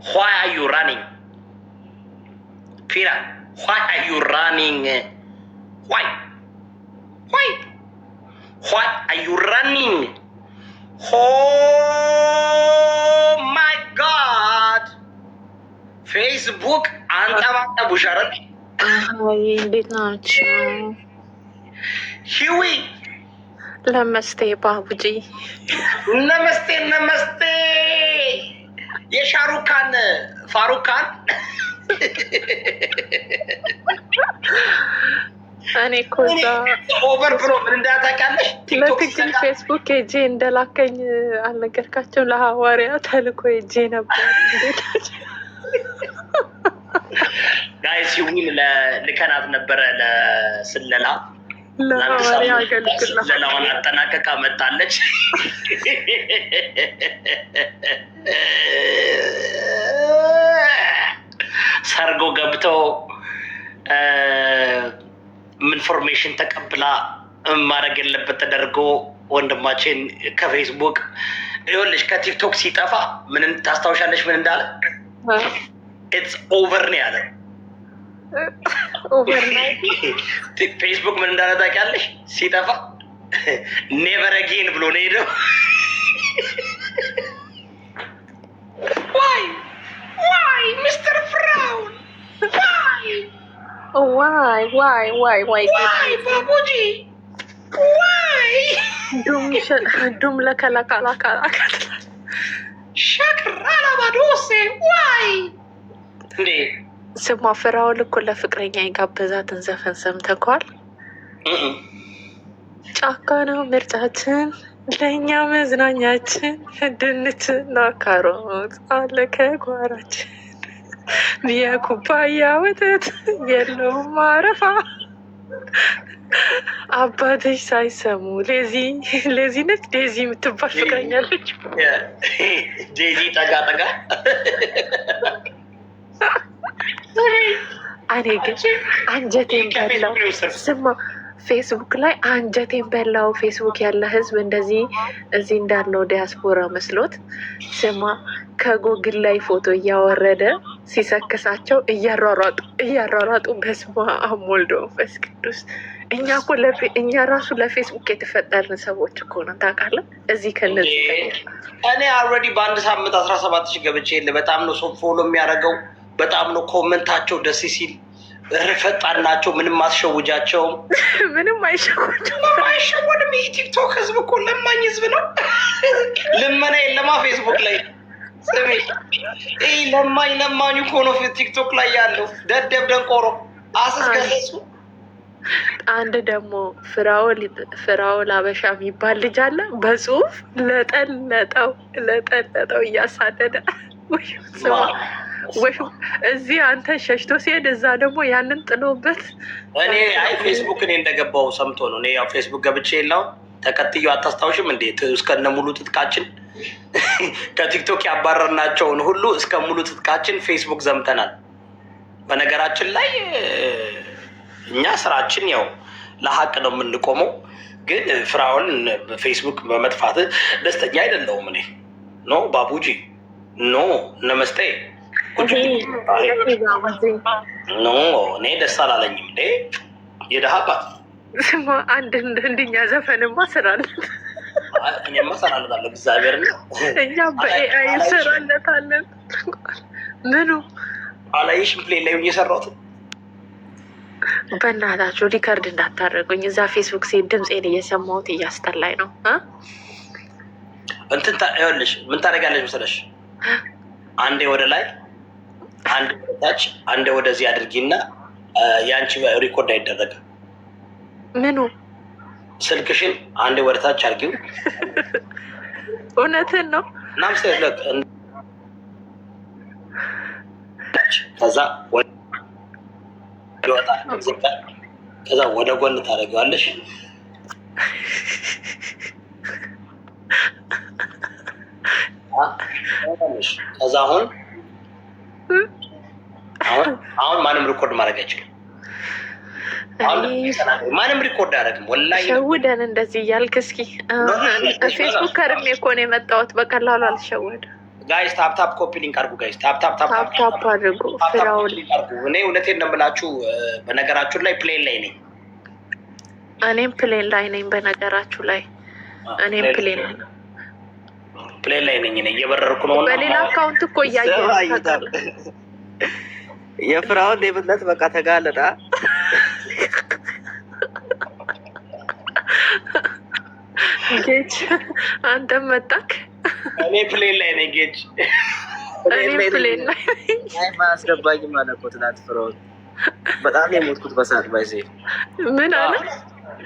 Why are you running? Fira, why are you running? Why? Why? Why are you running? Oh my God! Facebook አንተ ቡሻረን እንዴት ናቸው? ሂዊ ለመስቴ ባቡጂ ነመስቴ ነመስቴ የሻሩካን ፋሩካን እኔ እኮ እዛ ኦቨር ብሮ ምን እንዳታውቃለሽ ለትግል ፌስቡክ ሄጄ እንደላከኝ አልነገርካቸው? ለሐዋርያ ተልኮ ሄጄ ነበር። ጋይስ ሂዊን ልከናት ነበረ ለስለላ ለሐዋርያ አገልግላ ስለላውን አጠናቀቃ መጣለች። ሰርጎ ገብተው ኢንፎርሜሽን ተቀብላ ማድረግ የለበት ተደርጎ ወንድማችን ከፌስቡክ ይኸውልሽ ከቲክቶክ ሲጠፋ ምን ታስታውሻለሽ? ምን እንዳለ ኢትስ ኦቨር ነው ያለ። ኦቨር ነው ፌስቡክ ምን እንዳለ ታውቂያለሽ? ሲጠፋ ኔቨር አጌን ብሎ ነው ሄደው። ዋይ ሚስተር ፍራውን ዋይ ባቡጂ ዋይ ዱም ለከላካላካላካት ሻክራ ለባዶሴ ዋይ እንዴ ስማ ፍራውን እኮ ለፍቅረኛ የጋበዛትን ዘፈን ሰምተኳል? ጫካ ነው ምርጫችን ለእኛ መዝናኛችን ድንችና ካሮት አለ ከጓራችን የኩባያ ወተት የለውም ማረፋ አባትሽ ሳይሰሙ ሌዚ ነች ዴዚ የምትባል ፍቅረኛለች። ዴዚ ጠጋ ጠጋ እኔ ግን አንጀቴን በላው። ስማ ፌስቡክ ላይ አንጀቴን በላው። ፌስቡክ ያለ ህዝብ እንደዚህ እዚህ እንዳለው ዲያስፖራ መስሎት ስማ ከጎግል ላይ ፎቶ እያወረደ ሲሰክሳቸው እያሯሯጡ በስመ አብ ወወልድ ወመንፈስ ቅዱስ። እኛ ራሱ ለፌስቡክ የተፈጠርን ሰዎች እኮ ነው ታውቃለህ። እዚህ ከነዚህ እኔ አልሬዲ በአንድ ሳምንት 17,000 ገብቼ የለ በጣም ነው ሰው ፎሎ የሚያደርገው። በጣም ነው ኮመንታቸው ደስ ሲል ፈጣን ናቸው። ምንም አትሸውጃቸውም። ምንም አይሸወድም። የቲክቶክ ህዝብ እኮ ለማኝ ህዝብ ነው። ልመና የለማ ፌስቡክ ላይ ስሜ ለማኝ እኮ ነው ቲክቶክ ላይ ያለው ደደብ ደንቆሮ አስስገሰሱ። አንድ ደግሞ ፍራውል አበሻ የሚባል ልጅ አለ። በጽሁፍ ለጠለጠው እያሳደደ ወይ እዚህ አንተ ሸሽቶ ሲሄድ እዛ ደግሞ ያንን ጥሎበት። እኔ አይ ፌስቡክ እኔ እንደገባው ሰምቶ ነው። እኔ ያው ፌስቡክ ገብቼ የለው ተከትዮ አታስታውሽም እንዴ? እስከነ ሙሉ ትጥቃችን ከቲክቶክ ያባረርናቸውን ሁሉ እስከ ሙሉ ትጥቃችን ፌስቡክ ዘምተናል። በነገራችን ላይ እኛ ስራችን ያው ለሀቅ ነው የምንቆመው። ግን ፍራውን ፌስቡክ በመጥፋት ደስተኛ አይደለሁም እኔ። ኖ ባቡጂ ኖ ነመስቴ ኖ እኔ ደስ አላለኝም እንዴ የደሃ አባት። ስማ አንድ እንደኛ ዘፈንማ ስራለን። እኔማ ሰራለታለሁ እግዚአብሔር ነው። እኛ በኤአይ እንሰራለታለን። ምኑ አላየሽም? ፕሌን ላይ እየሰራሁት። በእናታችሁ ሪከርድ እንዳታደርጉኝ። እዛ ፌስቡክ ሴት ድምፄን እየሰማሁት እያስጠላኝ ነው። እንትን ይኸውልሽ ምን ታደርጊያለሽ መሰለሽ? አንዴ ወደ ላይ አንድ ታች አንድ ወደዚህ አድርጊና ያንቺ ሪኮርድ አይደረግም። ምኑ ስልክሽን አንዴ ወደ ታች አድርጊው። እውነትን ነው። ናምሰለክ ከዛ ከዛ ወደ ጎን ታደርጊዋለሽ። ከዛ አሁን ማንም ሪኮርድ ማድረግ አይችልም። ማንም ሪኮርድ አያደርግም። ወላሂ ሸውደን እንደዚህ እያልክ እስኪ ፌስቡክ ከርሜ እኮ ነው የመጣሁት። በቀላሉ አልሸወድም። ጋይስ ታፕታፕ ኮፒ ሊንክ አድርጉ። ጋይስ ታፕታፕ አድርጉ። ፍራውን እኔ እውነቴን ነው የምላችሁ። በነገራችሁ ላይ ፕሌን ላይ ነኝ። እኔም ፕሌን ላይ ነኝ። በነገራችሁ ላይ እኔም ፕሌን ላይ ነኝ። እየበረርኩ ነው። በሌላ አካውንት እኮ እያየሁ የፍራውን ሌብነት በቃ ተጋለጣ። ጌጅ አንተም መጣክ። እኔ ፕሌን ላይ ነኝ ጌጅ። እኔም ፕሌን ላይ ነኝ። አስገባኝ ማለት እኮ ትናንት ፍራውን በጣም የሞትኩት በሰዓት ባይዜ ምን አለ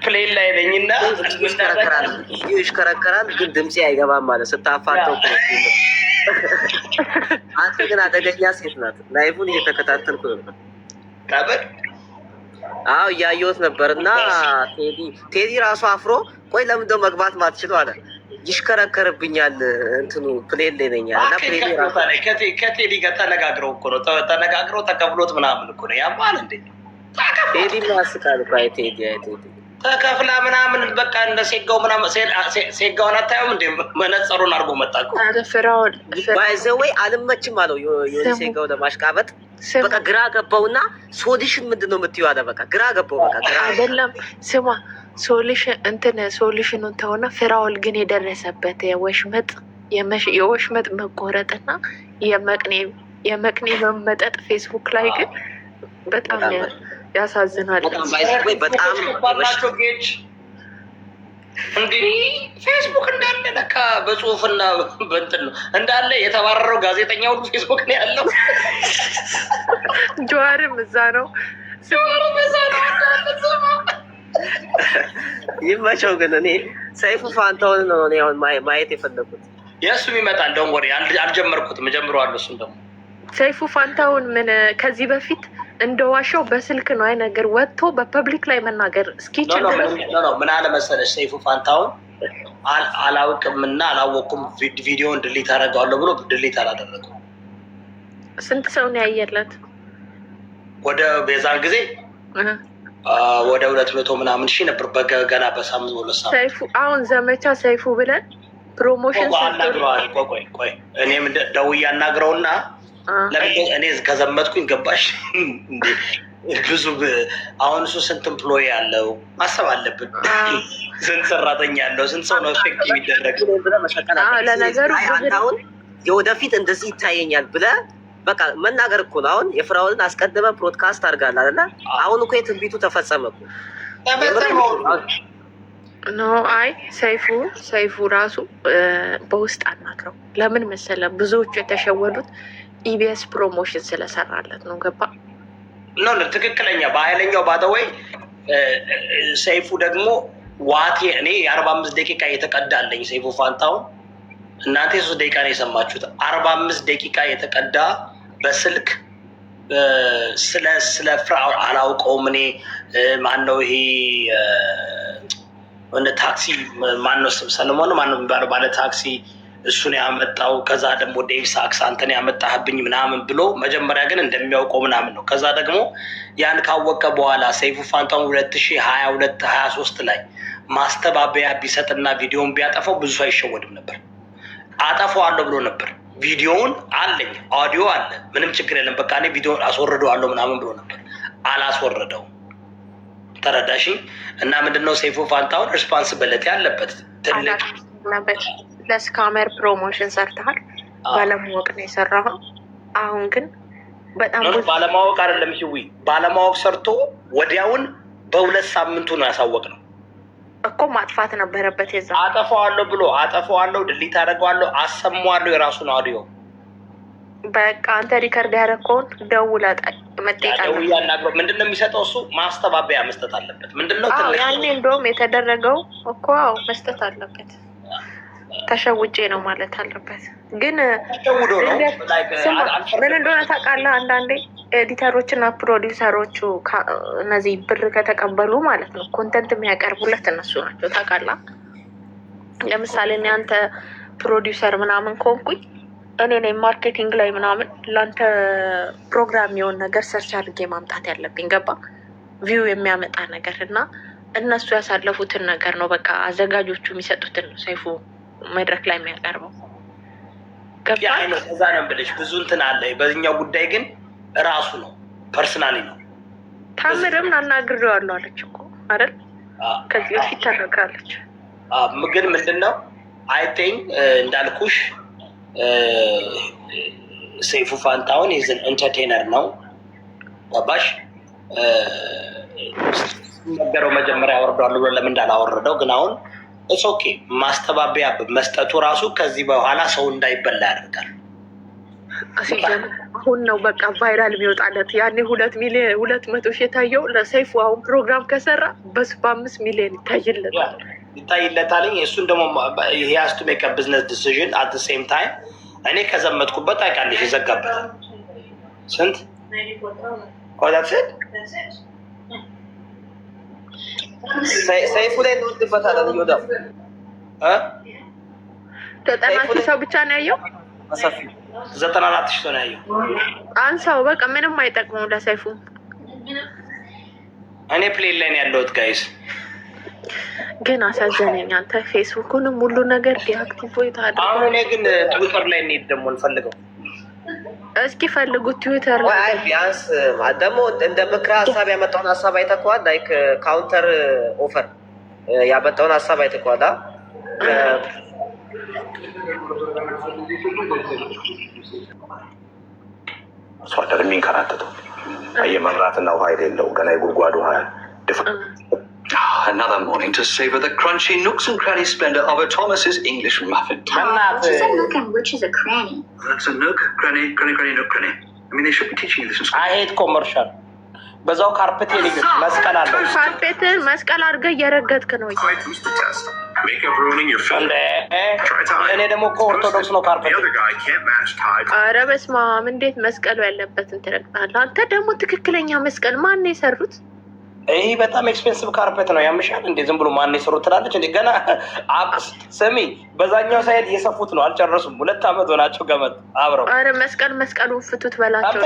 ፕሌን ላይ ነኝና ይሽከረከራል ግን ድምፄ አይገባም ማለት ስታፋጠው። አንተ ግን አደገኛ ሴት ናት። ላይፉን እየተከታተልኩ ነበር። አዎ እያየሁት ነበር። እና ቴዲ ራሱ አፍሮ ቆይ ለምንድነው መግባት ማትችለው አለ። ይሽከረከርብኛል እንትኑ ፕሌን ላይ ነኝ እና ፕሌን ራሱ ከቴዲ ጋር ተነጋግረው እኮ ነው ተነጋግረው ተቀብሎት ምናምን እኮ ነው ያማል እንዴ። ቴዲ ያስቃል እኮ አይ ቴዲ ተከፍላ ምናምን በቃ እንደ ሴጋው ምናምን ሴጋውን አታየውም እንዴ? መነጸሩን አድርጎ መጣ እኮ ፍራውን ባይዘወይ አልመችም አለው የሆነ ሴጋው ለማሽቃበጥ በቃ ግራ ገባውና ሶሉሽን ምንድነው የምትይው አለ። በቃ ግራ ገባው። በቃ ግራ አይደለም ስማ ሶሉሽኑን ተሆነ ፍራውል ግን የደረሰበት የወሽመጥ መቆረጥና የመቅኔ መመጠጥ ፌስቡክ ላይ ግን በጣም ያሳዝናል። በጣም ባላቸው ጌጅ እንዲህ ፌስቡክ እንዳለ ለካ በጽሁፍና በእንትን ነው እንዳለ የተባረረው ጋዜጠኛ ሁሉ ፌስቡክ ነው ያለው። ጀዋርም እዛ ነው። ይመቸው። ግን እኔ ሰይፉ ፋንታውን ነው እኔ አሁን ማየት የፈለኩት። የእሱም ይመጣል። ደሞ ወሬ አልጀመርኩትም፣ እጀምረዋለሁ። እሱም ደግሞ ሰይፉ ፋንታውን ምን ከዚህ በፊት እንደዋሻው በስልክ ነው አይ ነገር ወጥቶ በፐብሊክ ላይ መናገር እስኪችል ምን አለ መሰለሽ ሰይፉ ፋንታውን አላውቅምና አላወቅኩም ቪዲዮውን ድሊት አደርገዋለሁ ብሎ ድሊት አላደረገው። ስንት ሰው ነው ያየለት? ወደ ቤዛን ጊዜ ወደ 200 ምናምን ሺህ ነበር ገና በሳምንት ሁለት ሳምንት። ሰይፉ አሁን ዘመቻ ሰይፉ ብለን ፕሮሞሽን አናግረዋል። ቆይ እኔም ደውዬ አናግረውና ለምን እኔ ከዘመትኩኝ ገባሽ ብዙ አሁን እሱ ስንት ኤምፕሎይ ያለው ማሰብ አለብን። ስንት ሰራተኛ ያለው ስንት ሰው ነው ፌክ የሚደረግ ለነገሩ አሁን የወደፊት እንደዚህ ይታየኛል ብለህ በቃ መናገር እኮ ነው። አሁን የፍራውልን አስቀድመህ ብሮድካስት አድርጋለህ አይደለ? አሁን እኮ የትንቢቱ ተፈጸመ እኮ ኖ አይ ሰይፉ ራሱ በውስጥ አናግረው። ለምን መሰለህ ብዙዎቹ የተሸወዱት ኢቢኤስ ፕሮሞሽን ስለሰራለት ነው። ገባ ነው ትክክለኛ በኃይለኛው ባተወይ ሰይፉ ደግሞ ዋቴ እኔ የ45 ደቂቃ የተቀዳለኝ ሰይፉ ፋንታውን እናንተ 3 ደቂቃ ነው የሰማችሁት። 45 ደቂቃ የተቀዳ በስልክ ስለ ፍራው አላውቀውም እኔ ማነው ይሄ ወንደ ታክሲ ማነው ሰለሞን ማነው የሚባለው ባለ ታክሲ እሱን ያመጣው። ከዛ ደግሞ ዴቭ ሳክስ አንተን ያመጣህብኝ ምናምን ብሎ መጀመሪያ ግን እንደሚያውቀው ምናምን ነው። ከዛ ደግሞ ያን ካወቀ በኋላ ሰይፉ ፋንታውን 2022-23 ላይ ማስተባበያ ቢሰጥና ቪዲዮውን ቢያጠፋው ብዙ ሰው አይሸወድም ነበር። አጠፋዋለሁ ብሎ ነበር። ቪዲዮውን አለኝ ኦዲዮ አለ ምንም ችግር የለም በቃ እኔ ቪዲዮውን አስወርደዋለሁ ምናምን ብሎ ነበር። አላስወረደው። ተረዳሽኝ? እና ምንድነው ሰይፉ ፋንታውን ሪስፖንሲቢሊቲ ያለበት ትልቅ ለስካመር ፕሮሞሽን ሰርተሃል። ባለማወቅ ነው የሰራኸው። አሁን ግን በጣም ባለማወቅ አይደለም ሂዊ ባለማወቅ ሰርቶ ወዲያውን በ2 ሳምንቱ ነው ያሳወቅነው እኮ። ማጥፋት ነበረበት። የዛ አጠፋዋለሁ ድሊት አደርገዋለሁ አሰማዋለሁ የራሱን አውዲዮ። በቃ አንተ ሪከርድ ያደረከውን ደውለህ መጠየቅ ምንድነው የሚሰጠው እሱ ማስተባበያ መስጠት አለበት። ምንድነው ያኔ እንደውም የተደረገው እኮ መስጠት አለበት። ተሸውጬ ነው ማለት አለበት። ግን ምን እንደሆነ ታውቃለህ? አንዳንዴ ኤዲተሮች እና ፕሮዲውሰሮቹ እነዚህ ብር ከተቀበሉ ማለት ነው ኮንተንት የሚያቀርቡለት እነሱ ናቸው። ታውቃለህ? ለምሳሌ እኔ አንተ ፕሮዲውሰር ምናምን ከሆንኩኝ እኔ ነኝ ማርኬቲንግ ላይ ምናምን ለአንተ ፕሮግራም የሆን ነገር ሰርች አድርጌ ማምጣት ያለብኝ። ገባ? ቪው የሚያመጣ ነገር እና እነሱ ያሳለፉትን ነገር ነው በቃ አዘጋጆቹ የሚሰጡትን ነው ሰይፉ መድረክ ላይ የሚያቀርበው። አይ ነው እዛ ነው ብለሽ ብዙ እንትን አለ። በዚህኛው ጉዳይ ግን ራሱ ነው ፐርሰናሊ ነው። ታምርም አናግሬዋለሁ አለች እኮ አይደል? ከዚህ በፊት ተናግራለች። ግን ምንድነው አይ ቲንክ እንዳልኩሽ ሰይፉ ፋንታሁን ኢዝን ኢንተርቴነር ነው። ባባሽ ነገረው መጀመሪያ አወርደዋለሁ ብሎ ለምን እንዳላወረደው ግን አሁን እስ ኦኬ ማስተባበያ መስጠቱ ራሱ ከዚህ በኋላ ሰው እንዳይበላ ያደርጋል። አሁን ነው በቃ ቫይራል የሚወጣለት። ያኔ 200,000 የታየው ለሰይፉ አሁን ፕሮግራም ከሰራ በ5 ሚሊዮን ይታይለታል። እሱን ደግሞ ሂያስ ቱ ሜክ ቢዝነስ ዲሲዥን አት ዘ ሴም ታይም እኔ ከዘመትኩበት ታውቂያለሽ ይዘጋበታል። ስንት ወዳትት ሰይፉ ላይ እንወድበታለን። ይወዳው 90,000 ሰው ብቻ ነው ያየው። 94,000 ሰው ነው ያየው። አንሳው በቃ ምንም አይጠቅመው ለሰይፉ። እኔ ፕሌን ላይ ነው ያለሁት ጋይስ። ግን አሳዘነኝ። አንተ ፌስቡክንም ሁሉ ነገር ዲአክቲቭ ታድርግ። አሁን እኔ ግን ትዊተር ላይ እንሂድ ደግሞ እንፈልገው። እስኪ ፈልጉት ትዊተር ላይ። አይ ቢያንስ ደግሞ እንደ ምክረ ሀሳብ ያመጣውን ሀሳብ አይተኸዋል? ላይክ ካውንተር ኦፈር ያመጣውን ሀሳብ አይተኸዋል? እሷ አደር የሚንከራተተው የመብራትና ውሃ የሌለው ገና የጉድጓድ ውሃ ድፍ Another morning to savor the crunchy nooks and cranny splendor of a Thomas's English muffin. Which is a nook and which is a cranny? That's a nook, cranny, nook, cranny. I mean, they should be teaching you this in school. I hate commercial. በዛው ካርፔት የልጅ መስቀል አለ። ካርፔት መስቀል አድርገህ እየረገጥክ ነው። Quite boost the test. Makeup ruining your film. እኔ ደግሞ ከኦርቶዶክስ ነው ካርፔት። The other guy can't match ties. ኧረ በስመ አብ! እንዴት መስቀሉ ያለበትን ትረግጣለህ አንተ? ደግሞ ትክክለኛ መስቀል ማን ነው የሰሩት? ይህ በጣም ኤክስፔንሲቭ ካርፔት ነው። ያምሻል እንዴ? ዝም ብሎ ማን የሰሩት ትላለች እንዴ? ገና ስሚ፣ በዛኛው ሳይድ እየሰፉት ነው፣ አልጨረሱም። 2 ዓመት ሆናቸው ገመት አብረው። ኧረ መስቀሉን ፍቱት በላቸው።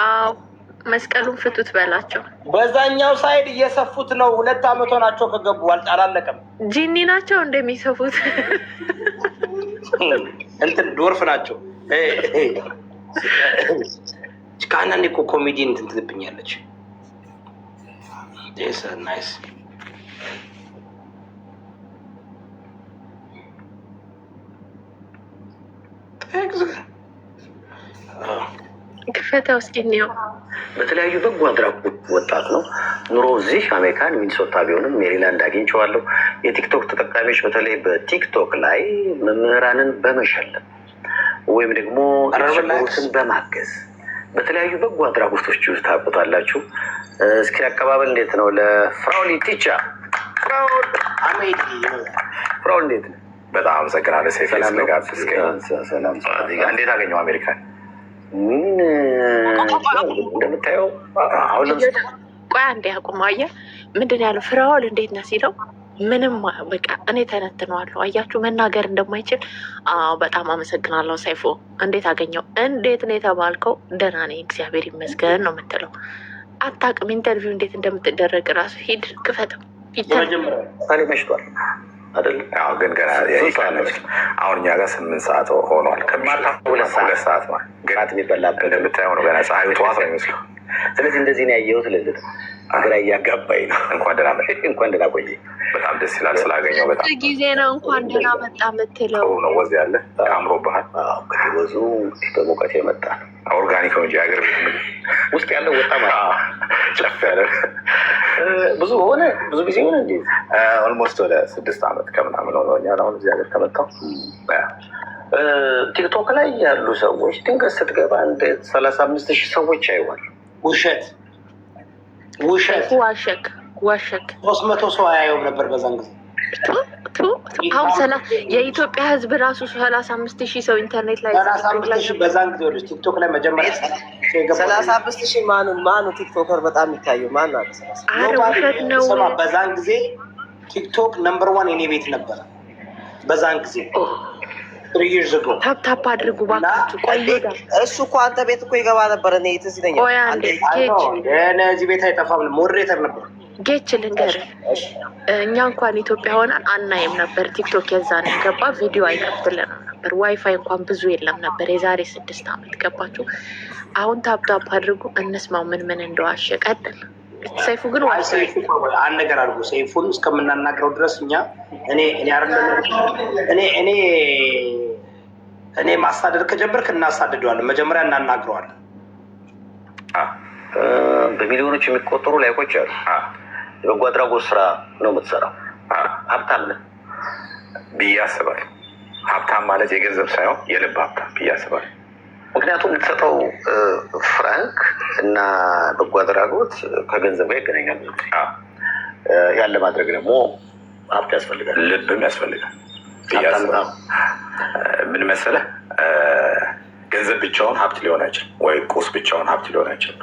አዎ መስቀሉን ፍቱት በላቸው። በዛኛው ሳይድ እየሰፉት ነው። 2 ዓመት ሆናቸው ከገቡ አላለቀም። ጂኒ ናቸው እንደሚሰፉት እንትን ዶርፍ ናቸው። ከአንዳንዴ እኮ ኮሜዲ እንትን ትልብኛለች። Yes, nice. Thanks. ክፈተው እስኪ እንየው። በተለያዩ በጎ አድራጎት ወጣት ነው። ኑሮ እዚህ አሜሪካን ሚኒሶታ ቢሆንም ሜሪላንድ አግኝቼዋለሁ። የቲክቶክ ተጠቃሚዎች በተለይ በቲክቶክ ላይ መምህራንን በመሸለም ወይም ደግሞ የተቸገሩትን በማገዝ በተለያዩ በጎ አድራጎቶች ውስጥ ታውቁታላችሁ። እስኪ አቀባበል እንዴት ነው ለፍራውሊ ቲቻ? ፍራውል እንዴት ነው? በጣም አመሰግናለሁ። ሰይፍ ሰላም። እንዴት አገኘው አሜሪካን? እንደምታየው አሁን ቆይ አንዴ አቁም። አየህ ምንድን ያለው ፍራውል እንዴት ነው ሲለው ምንም በቃ እኔ ተነትነዋለሁ። አያችሁ መናገር እንደማይችል። በጣም አመሰግናለሁ ሰይፉ። እንዴት አገኘው? እንዴት ነው የተባልከው? ደህና ነኝ እግዚአብሔር ይመስገን ነው የምትለው። አታውቅም ኢንተርቪው እንዴት እንደምትደረግ ራሱ። ሂድ ክፈተው። መሽቷል አይደል? ግን ገና አሁን እኛ ጋር 8 ሰዓት ሆኗል። ከማታ 2 ሰዓት ማለት ግራት የሚበላበት እንደምታየው ነው። ገና ፀሐዩ ጠዋት ነው የሚመስለው። ስለዚህ እንደዚህ ነው ያየሁት። ለዚህ ግራ እያጋባኝ ነው። እንኳን ደህና መጣህ። እንኳን ደህና ቆየህ። በጣም ደስ ይላል ስላገኘው። በጣም ጊዜ ነው እንኳን ደህና መጣ የምትለው ነው። ወዝ ያለ አምሮብሃል። ወዙ በሙቀት የመጣ ነው። ኦርጋኒክ ነው እንጂ ሀገር ቤት ውስጥ ያለው ወጣ ጨፍ ያለ ብዙ ጊዜ ሆነ እንዴ? ኦልሞስት ወደ 6 ዓመት ከምናምን ሆኖኛል አሁን እዚህ ሀገር ከመጣሁ። ቲክቶክ ላይ ያሉ ሰዎች ድንገት ስትገባ እንደ 35,000 ሰዎች አይዋል። ውሸት 300 ሰው አያየውም ነበር በዛን ጊዜ። አሁን የኢትዮጵያ ሕዝብ ራሱ 35,000 ሰው ኢንተርኔት ላይ 35,000 በዛን ጊዜ ወደ ቲክቶክ ላይ መጀመሪያ 35,000 ማኑ ቲክቶከር በጣም የሚታየው ማን አለ? ውሸት ነው። በዛን ጊዜ ቲክቶክ ነምበር 1 የኔ ቤት ነበረ። በዛን ጊዜ ታፕ አድርጉ ባካችሁ። እሱ እኮ አንተ ቤት እኮ ይገባ ነበር። እኔ ትዝ ይለኛል። እዚህ ቤት አይጠፋም። ሞዴሬተር ነበር ጌች ልንገርህ፣ እኛ እንኳን ኢትዮጵያ ሆነን አናይም ነበር ቲክቶክ። የዛን ገባ ቪዲዮ አይከፍትልንም ነበር። ዋይፋይ እንኳን ብዙ የለም ነበር። የዛሬ 6 ዓመት ገባችሁ። አሁን ታፕታፕ አድርጉ እንስማው ምን እንደዋሸ። ቀጥል ሰይፉ። ግን አንድ ነገር አድርጉ። ሰይፉን እስከምናናግረው ድረስ እኔ ማሳደድ ከጀመርክ እናሳድደዋለን። መጀመሪያ እናናግረዋለን። በሚሊዮኖች የሚቆጠሩ ላይኮች አሉ። የበጎ አድራጎት ስራ ነው የምትሰራው። ሀብታም ነህ ብዬ አስባለሁ። ሀብታም ማለት የገንዘብ ሳይሆን የልብ ሀብታም ብዬ አስባለሁ። ምክንያቱም የምትሰጠው ፍራንክ እና በጎ አድራጎት ከገንዘብ ጋር ይገናኛል። ያን ለማድረግ ደግሞ ሀብት ያስፈልጋል፣ ልብም ያስፈልጋል። ምን መሰለህ፣ ገንዘብ ብቻውን ሀብት ሊሆን አይችልም፣ ወይ ቁስ ብቻውን ሀብት ሊሆን አይችልም።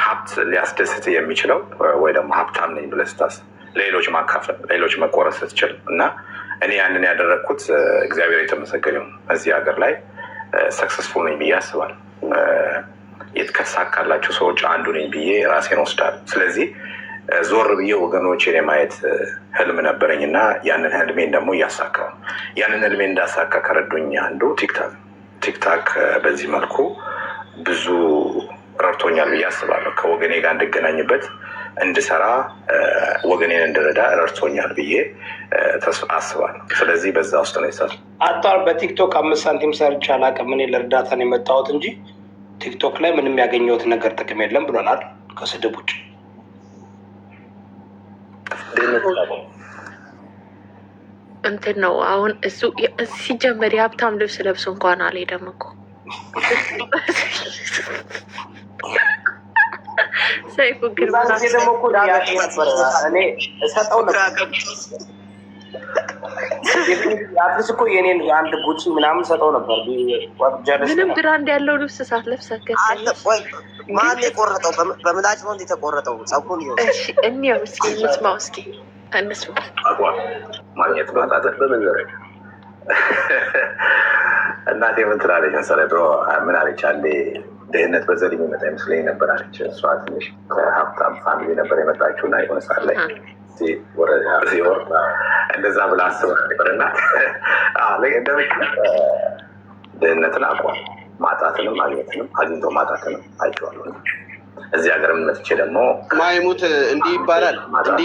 ሀብት ሊያስደስት የሚችለው ወይ ደግሞ ሀብታም ነኝ ብለህ ስታስብ ሌሎች ማካፈል፣ ሌሎች መቆረስ ስትችል እና እኔ ያንን ያደረግኩት እግዚአብሔር የተመሰገነ ይሁን እዚህ ሀገር ላይ ሰክሰስፉል ነኝ ብዬ አስባለሁ። ከተሳካላቸው ሰዎች አንዱ ነኝ ብዬ ራሴን ወስዳለሁ። ስለዚህ ዞር ብዬ ወገኖቼን የማየት ህልም ነበረኝ እና ያንን ህልሜን ደግሞ እያሳካው ነው። ያንን ህልሜን እንዳሳካ ከረዱኝ አንዱ ቲክታክ በዚህ መልኩ ብዙ ረድቶኛል ብዬ አስባለሁ። ከወገኔ ጋር እንድገናኝበት እንድሰራ፣ ወገኔን እንድረዳ ረድቶኛል ብዬ አስባለሁ። ስለዚህ በዛ ውስጥ ነው ይሰራ አጣር በቲክቶክ 5 ሳንቲም ሰርቼ አላውቅም። እኔ ለእርዳታ ነው የመጣሁት እንጂ ቲክቶክ ላይ ምንም ያገኘሁት ነገር ጥቅም የለም ብሎናል ከስድብ ውጭ። እንትን ነው አሁን እሱ ሲጀመር የሀብታም ልብስ ለብሶ እንኳን አልሄደም እኮ ሰይፉ። ግን አዲስ እኮ የኔን አንድ ጉቺ ምናምን ሰጠው ነበር። ምንም ብራንድ ያለው ልብስ ሳትለብስ ማን የቆረጠው? በምላጭ ነው የተቆረጠው ጸጉሩን። እንየው እስኪ እንስማው፣ እስኪ እንስማው። ማግኘት ማጣት በምን ደረጃ እናቴ ምን ትላለች መሰለህ? ድሮ ምን አለች? አንዴ ድህነት በዘር የሚመጣ ይመስለኝ ነበር አለች። እሷ ትንሽ ከሀብታም ፋሚሊ ነበር የመጣችው እና የሆነ ሰዓት ላይ ሲወር እንደዛ ብላ አስባ ነበር እና ድህነትን አቋም ማጣትንም ማግኘትንም አግኝቶ ማጣትንም አይቼዋለሁ። እዚህ ሀገር መጥቼ ደግሞ ማይሙት እንዲህ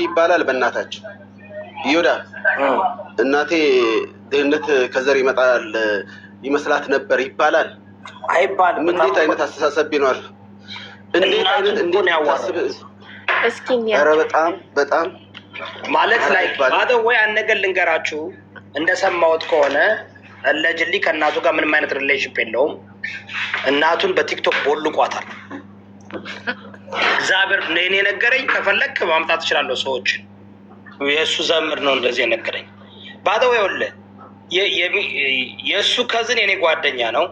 ይባላል በእናታችን ይሁዳ እናቴ ድህነት ከዘር ይመጣል ይመስላት ነበር ይባላል አይባልም። እንዴት አይነት አስተሳሰብ ይኖራል? እንዴት ያዋስብ እስኪ ኧረ በጣም ማለት ላይ ባደው ወይ አነገር ልንገራችሁ። እንደሰማሁት ከሆነ ለጅሊ ከእናቱ ጋር ምንም አይነት ሪሌሽንሽፕ የለውም። እናቱን በቲክቶክ ቦልቋታል። እግዚአብሔር እኔ ነገረኝ። ከፈለክ ማምጣት እችላለሁ ሰዎች። የእሱ ዘምር ነው እንደዚህ የነገረኝ። ባደው ይወለ የእሱ ከዝን የኔ ጓደኛ ነው።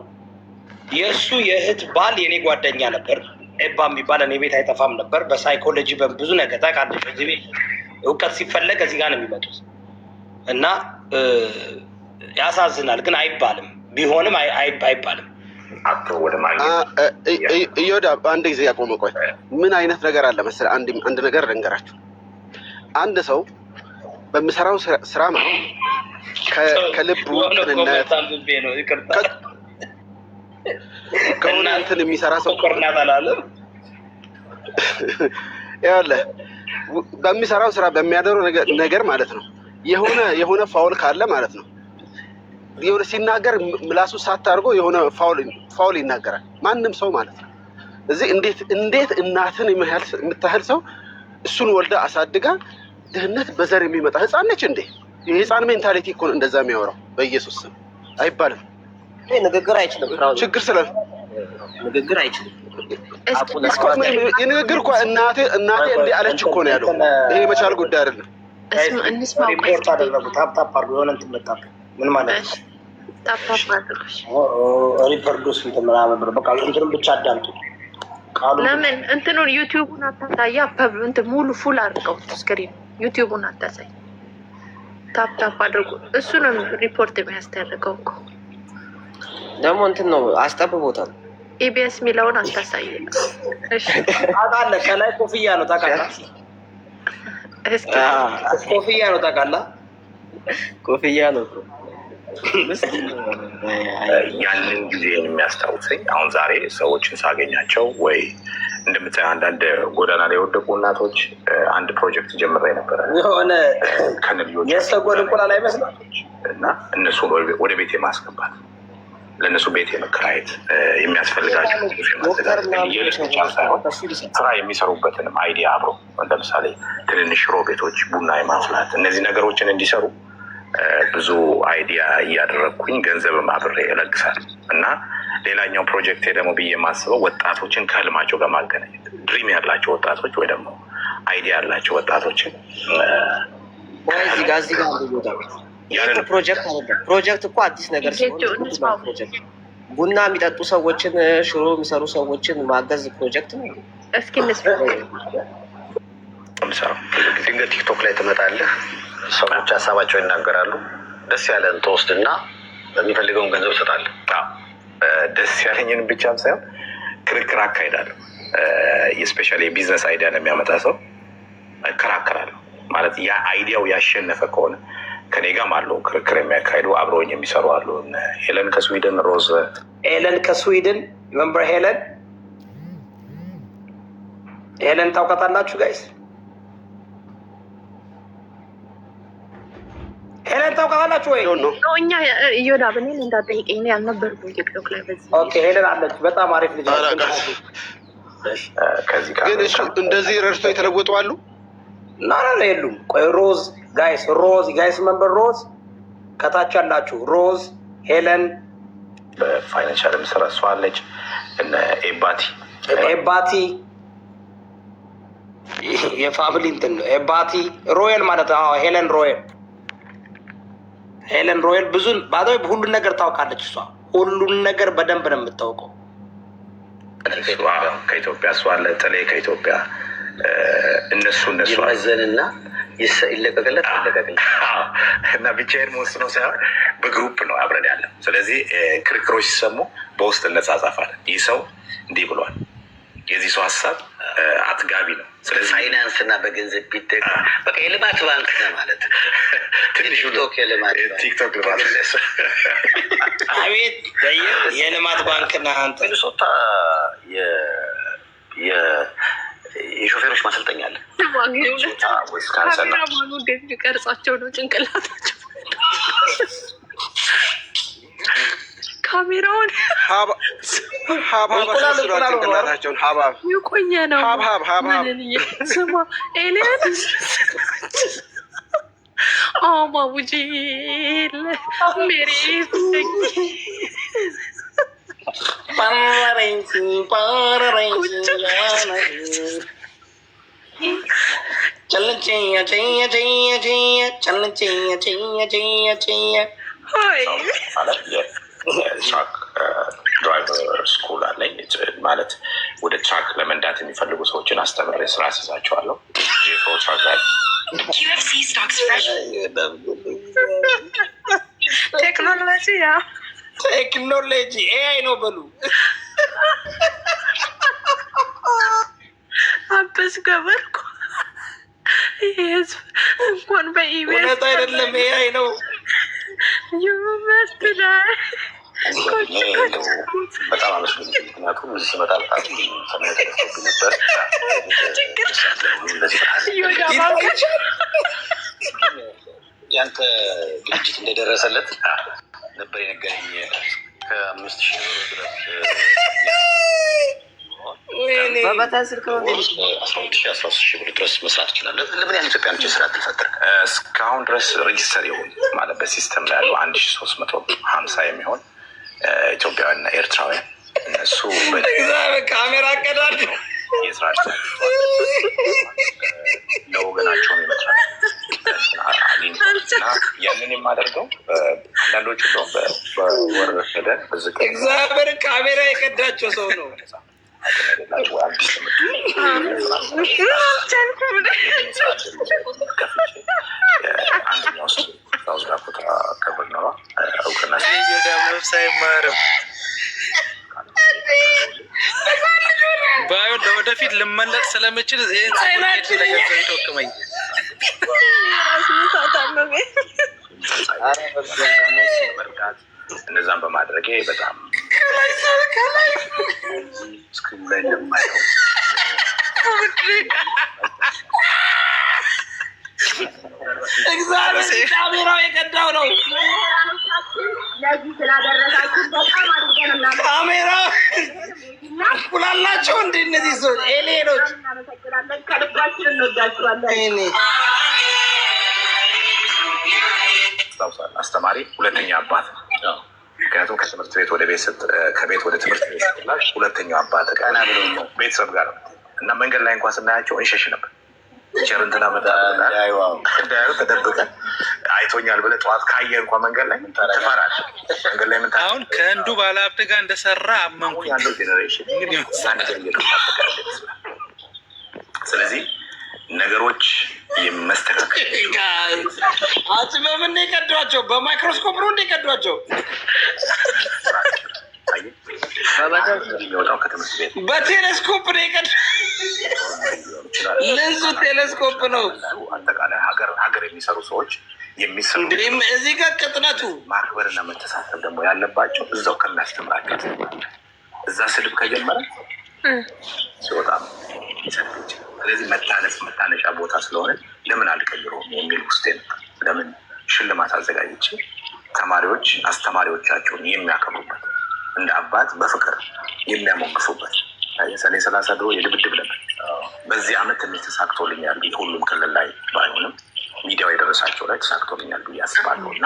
የእሱ የእህት ባል የኔ ጓደኛ ነበር። ኤባ የሚባል እኔ ቤት አይጠፋም ነበር። በሳይኮሎጂ በብዙ ነገር ታውቃለች። በዚህ ቤት እውቀት ሲፈለግ እዚህ ጋር ነው የሚመጡት እና ያሳዝናል። ግን አይባልም፣ ቢሆንም አይባልም። እዮዳ በአንድ ጊዜ ያቆመ። ቆይ ምን አይነት ነገር አለ መሰለህ? አንድ ነገር ልንገራችሁ። አንድ ሰው በምሰራው ስራ ማለት ከልቡ ቅንነት ከሆነ እንትን የሚሰራ ሰው ያለ በሚሰራው ስራ በሚያደርገው ነገር ማለት ነው የሆነ ፋውል ካለ ማለት ነው የሆነ ሲናገር ምላሱ ሳታርጎ የሆነ ፋውል ይናገራል። ማንም ሰው ማለት ነው። እዚህ እንዴት እናትን የምታህል ሰው እሱን ወልዳ አሳድጋ ድህነት በዘር የሚመጣ ህፃን ነች እንዴ? የህፃን ሜንታሊቲ እኮ ነው እንደዛ የሚያወራው። በኢየሱስ ስም አይባልም። ንግግር አይችልም። ችግር ስለ ንግግር አይችልም። የንግግር እኮ እናቴ እንዲህ አለች እኮ ነው ያለው። ይሄ የመቻል ጉዳይ አይደለም። ሪፖርት አደረጉ። ታፕታፕ አድርጎ የሆነ እንትን መጣብኝ። ምን ማለት ነው? ታፕታፕ አድርጎ ሪፐርዱስ እንትን ምናምን ብሎ በቃ እንትኑን ብቻ አዳምጡ። ለምን እንትኑን ዩቲዩቡን አታሳይ? እንትን ሙሉ ፉል አድርገው ስክሪን ዩቲዩቡን አታሳይ። ታፕታፕ አድርጎ እሱ ነው ሪፖርት የሚያስደርገው እኮ ደግሞ እንትን ነው አስጠብቦታል። ኢቢኤስ የሚለውን አታሳይ። እሺ ታውቃለህ፣ ከላይ ኮፍያ ነው ታውቃለህ። ኮፍያ ነው ታውቃለህ? ኮፍያ ነው። ያንን ጊዜ የሚያስታውሰኝ አሁን ዛሬ ሰዎችን ሳገኛቸው ወይ እንደምታይ አንዳንድ ጎዳና ላይ የወደቁ እናቶች አንድ ፕሮጀክት ጀምሬ ነበረ የሆነ ከነልጆች የሰጎን እንቁላል አይመስልም እና እነሱ ወደ ቤት የማስገባት ለእነሱ ቤት የመከራየት የሚያስፈልጋቸው ብቻ ሳይሆን ስራ የሚሰሩበትንም አይዲያ አብሮ ለምሳሌ ትንንሽ ሽሮ ቤቶች ቡና የማፍላት እነዚህ ነገሮችን እንዲሰሩ ብዙ አይዲያ እያደረግኩኝ ገንዘብም አብሬ እለግሳለሁ እና ሌላኛው ፕሮጀክት ደግሞ ብዬ የማስበው ወጣቶችን ከህልማቸው ጋር ማገናኘት ድሪም ያላቸው ወጣቶች ወይ ደግሞ አይዲያ ያላቸው ወጣቶችን ፕሮጀክት እኮ አዲስ ነገር ሲሆን ቡና የሚጠጡ ሰዎችን ሽሮ የሚሰሩ ሰዎችን ማገዝ ፕሮጀክት ነው። እስኪ ድንገት ቲክቶክ ላይ ትመጣለህ፣ ሰዎች ሀሳባቸው ይናገራሉ። ደስ ያለን ተወስድና የሚፈልገውን ገንዘብ እሰጣለሁ። ደስ ያለኝን ብቻም ሳይሆን ክርክር አካሄዳለሁ። የስፔሻሊ የቢዝነስ አይዲያ ነው የሚያመጣ ሰው እከራከራለሁ። ማለት ያ አይዲያው ያሸነፈ ከሆነ ከኔ ጋርም አለው ክርክር የሚያካሂዱ አብረውኝ የሚሰሩ አሉ። ሄለን ከስዊድን፣ ሮዝ ሄለን ከስዊድን መንበር ሄለን ታውቃታላችሁ ጋይስ? ሄለን ታውቃታላችሁ ወይ? እኛ እዮዳብ እኔን እንዳትጠይቀኝ እኔ አልነበርኩም ቲክቶክ ላይ በዚህ። ኦኬ ሄለን አለች። በጣም አሪፍ ልጅ ግን እሱ እንደዚህ ረድቶ የተለወጡ አሉ። ናና የሉም። ቆይ ሮዝ ጋይስ መንበር ሮዝ ከታች ያላችሁ ሮዝ፣ ሄለን በፋይናንሻል ምስራ እሷ አለች። እነ ኤባቲ የፋሚሊ እንትን ነው። ኤባቲ ሮየል ማለት ሄለን ሮየል ብዙን ባዶ ሁሉን ነገር ታውቃለች። እሷ ሁሉን ነገር በደንብ ነው የምታውቀው። ከኢትዮጵያ እሷ አለ ጥሌ ከኢትዮጵያ እነሱ ይመዘንና ይለቀቅለት እና ብቻዬን መወስነው ሳይሆን በግሩፕ ነው አብረን ያለው። ስለዚህ ክርክሮች ሲሰሙ በውስጥ እንጻጻፋለን። ይህ ሰው እንዲህ ብሏል፣ የዚህ ሰው ሀሳብ አጥጋቢ ነው። ስለዚህ ፋይናንስ እና በገንዘብ ቢደግ በቃ የልማት ባንክ ነው ማለት ትንሽ ቲክቶክ ልማት አቤት የልማት ባንክ ነህ አንተ። ሚኒሶታ የሾፌሮች ማሰልጠኛ አለ። ቀርጻቸው ነው ጭንቅላታቸው ካሜራውን ጭንቅላታቸውን የቆየ ነው። ስማ ኤልያን ማቡጂል ሜሬ ትራክ ድራይቨር ስኩል አለኝ። ማለት ወደ ትራክ ለመንዳት የሚፈልጉ ሰዎችን አስተምሬ ስራ አስይዛቸዋለሁ። ቴክኖሎጂ ኤአይ ነው በሉ። አበስ ገበርኩ። ይህ ህዝብ እንኳን በኢሜል እውነት አይደለም ኤአይ ነው ይመስላል። በጣም አመስግኝ። ምክንያቱም እዚህ ስመጣ በጣም ነበር። ያንተ ድርጅት እንደደረሰለት ነበር የነገረኝ። ከ5,000 ድረስ ብር ድረስ መስራት ይችላል። ለምን ያን ኢትዮጵያ ስራ ትፈጥር? እስካሁን ድረስ ሬጅስተር ይሁን ማለት በሲስተም ላይ ያሉ 1350 የሚሆን ኢትዮጵያውያንና ኤርትራውያን እነሱ ካሜራ ቀዳል የስራ ለወገናቸውን ይመጥራል። ያንን የማደርገው አንዳንዶቹ እንደውም በወር ሄደን እግዚአብሔር ካሜራ የቀዳቸው ሰው ነው። ለወደፊት ልመለጥ ስለምችል ይህን እነዛን በማድረጌ በጣም ስክሪን ላይ እንደማየው እግዚአብሔር ካሜራው የቀዳው ነው። ካሜራ ኩላላቸው እንደ እነዚህ ሰዎች ኤሌኖች አስተማሪ ሁለተኛ አባት ነው። ምክንያቱም ከትምህርት ቤት ወደ ቤት ከቤት ወደ ትምህርት ቤት ሁለተኛው አባት ቀና ብሎ ቤተሰብ ጋር ነው እና መንገድ ላይ እንኳን ስናያቸው እንሸሽ ነበር። ቸርንትና እንዳያዩ ተደብቀ አይቶኛል ብለህ ጠዋት ካየ እንኳን መንገድ ላይ ትፈራለህ። መንገድ ላይ አሁን ከእንዱ ባለሀብት ጋር እንደሰራ አመንኩ ያለው ጄኔሬሽን ስለዚህ ነገሮች የመስተካከል በምን የቀዷቸው? በማይክሮስኮፕ ነው እንደቀዷቸው? የሚወጣው ከትምህርት ቤት በቴሌስኮፕ ነው የቀዷ። ለዙ ቴሌስኮፕ ነው። አጠቃላይ ሀገር የሚሰሩ ሰዎች የሚሰሩ እዚህ ጋር ቅጥነቱ ማክበርና መተሳሰብ ደግሞ ያለባቸው እዛው ከሚያስተምራቸው እዛ ስድብ ከጀመረ ሲወጣ ይሰድብ ይችላል። ስለዚህ መታነሻ ቦታ ስለሆነ ለምን አልቀይረውም የሚል ውስጥ ነበር። ለምን ሽልማት አዘጋጅቼ ተማሪዎች አስተማሪዎቻቸውን የሚያከብሩበት እንደ አባት በፍቅር የሚያሞግሱበት ሰኔ 30 ድሮ የድብድብ ነበር። በዚህ አመት ትንሽ ተሳክቶልኛል። ሁሉም ክልል ላይ ባይሆንም ሚዲያው የደረሳቸው ላይ ተሳክቶልኛል ብዬ አስባለሁ እና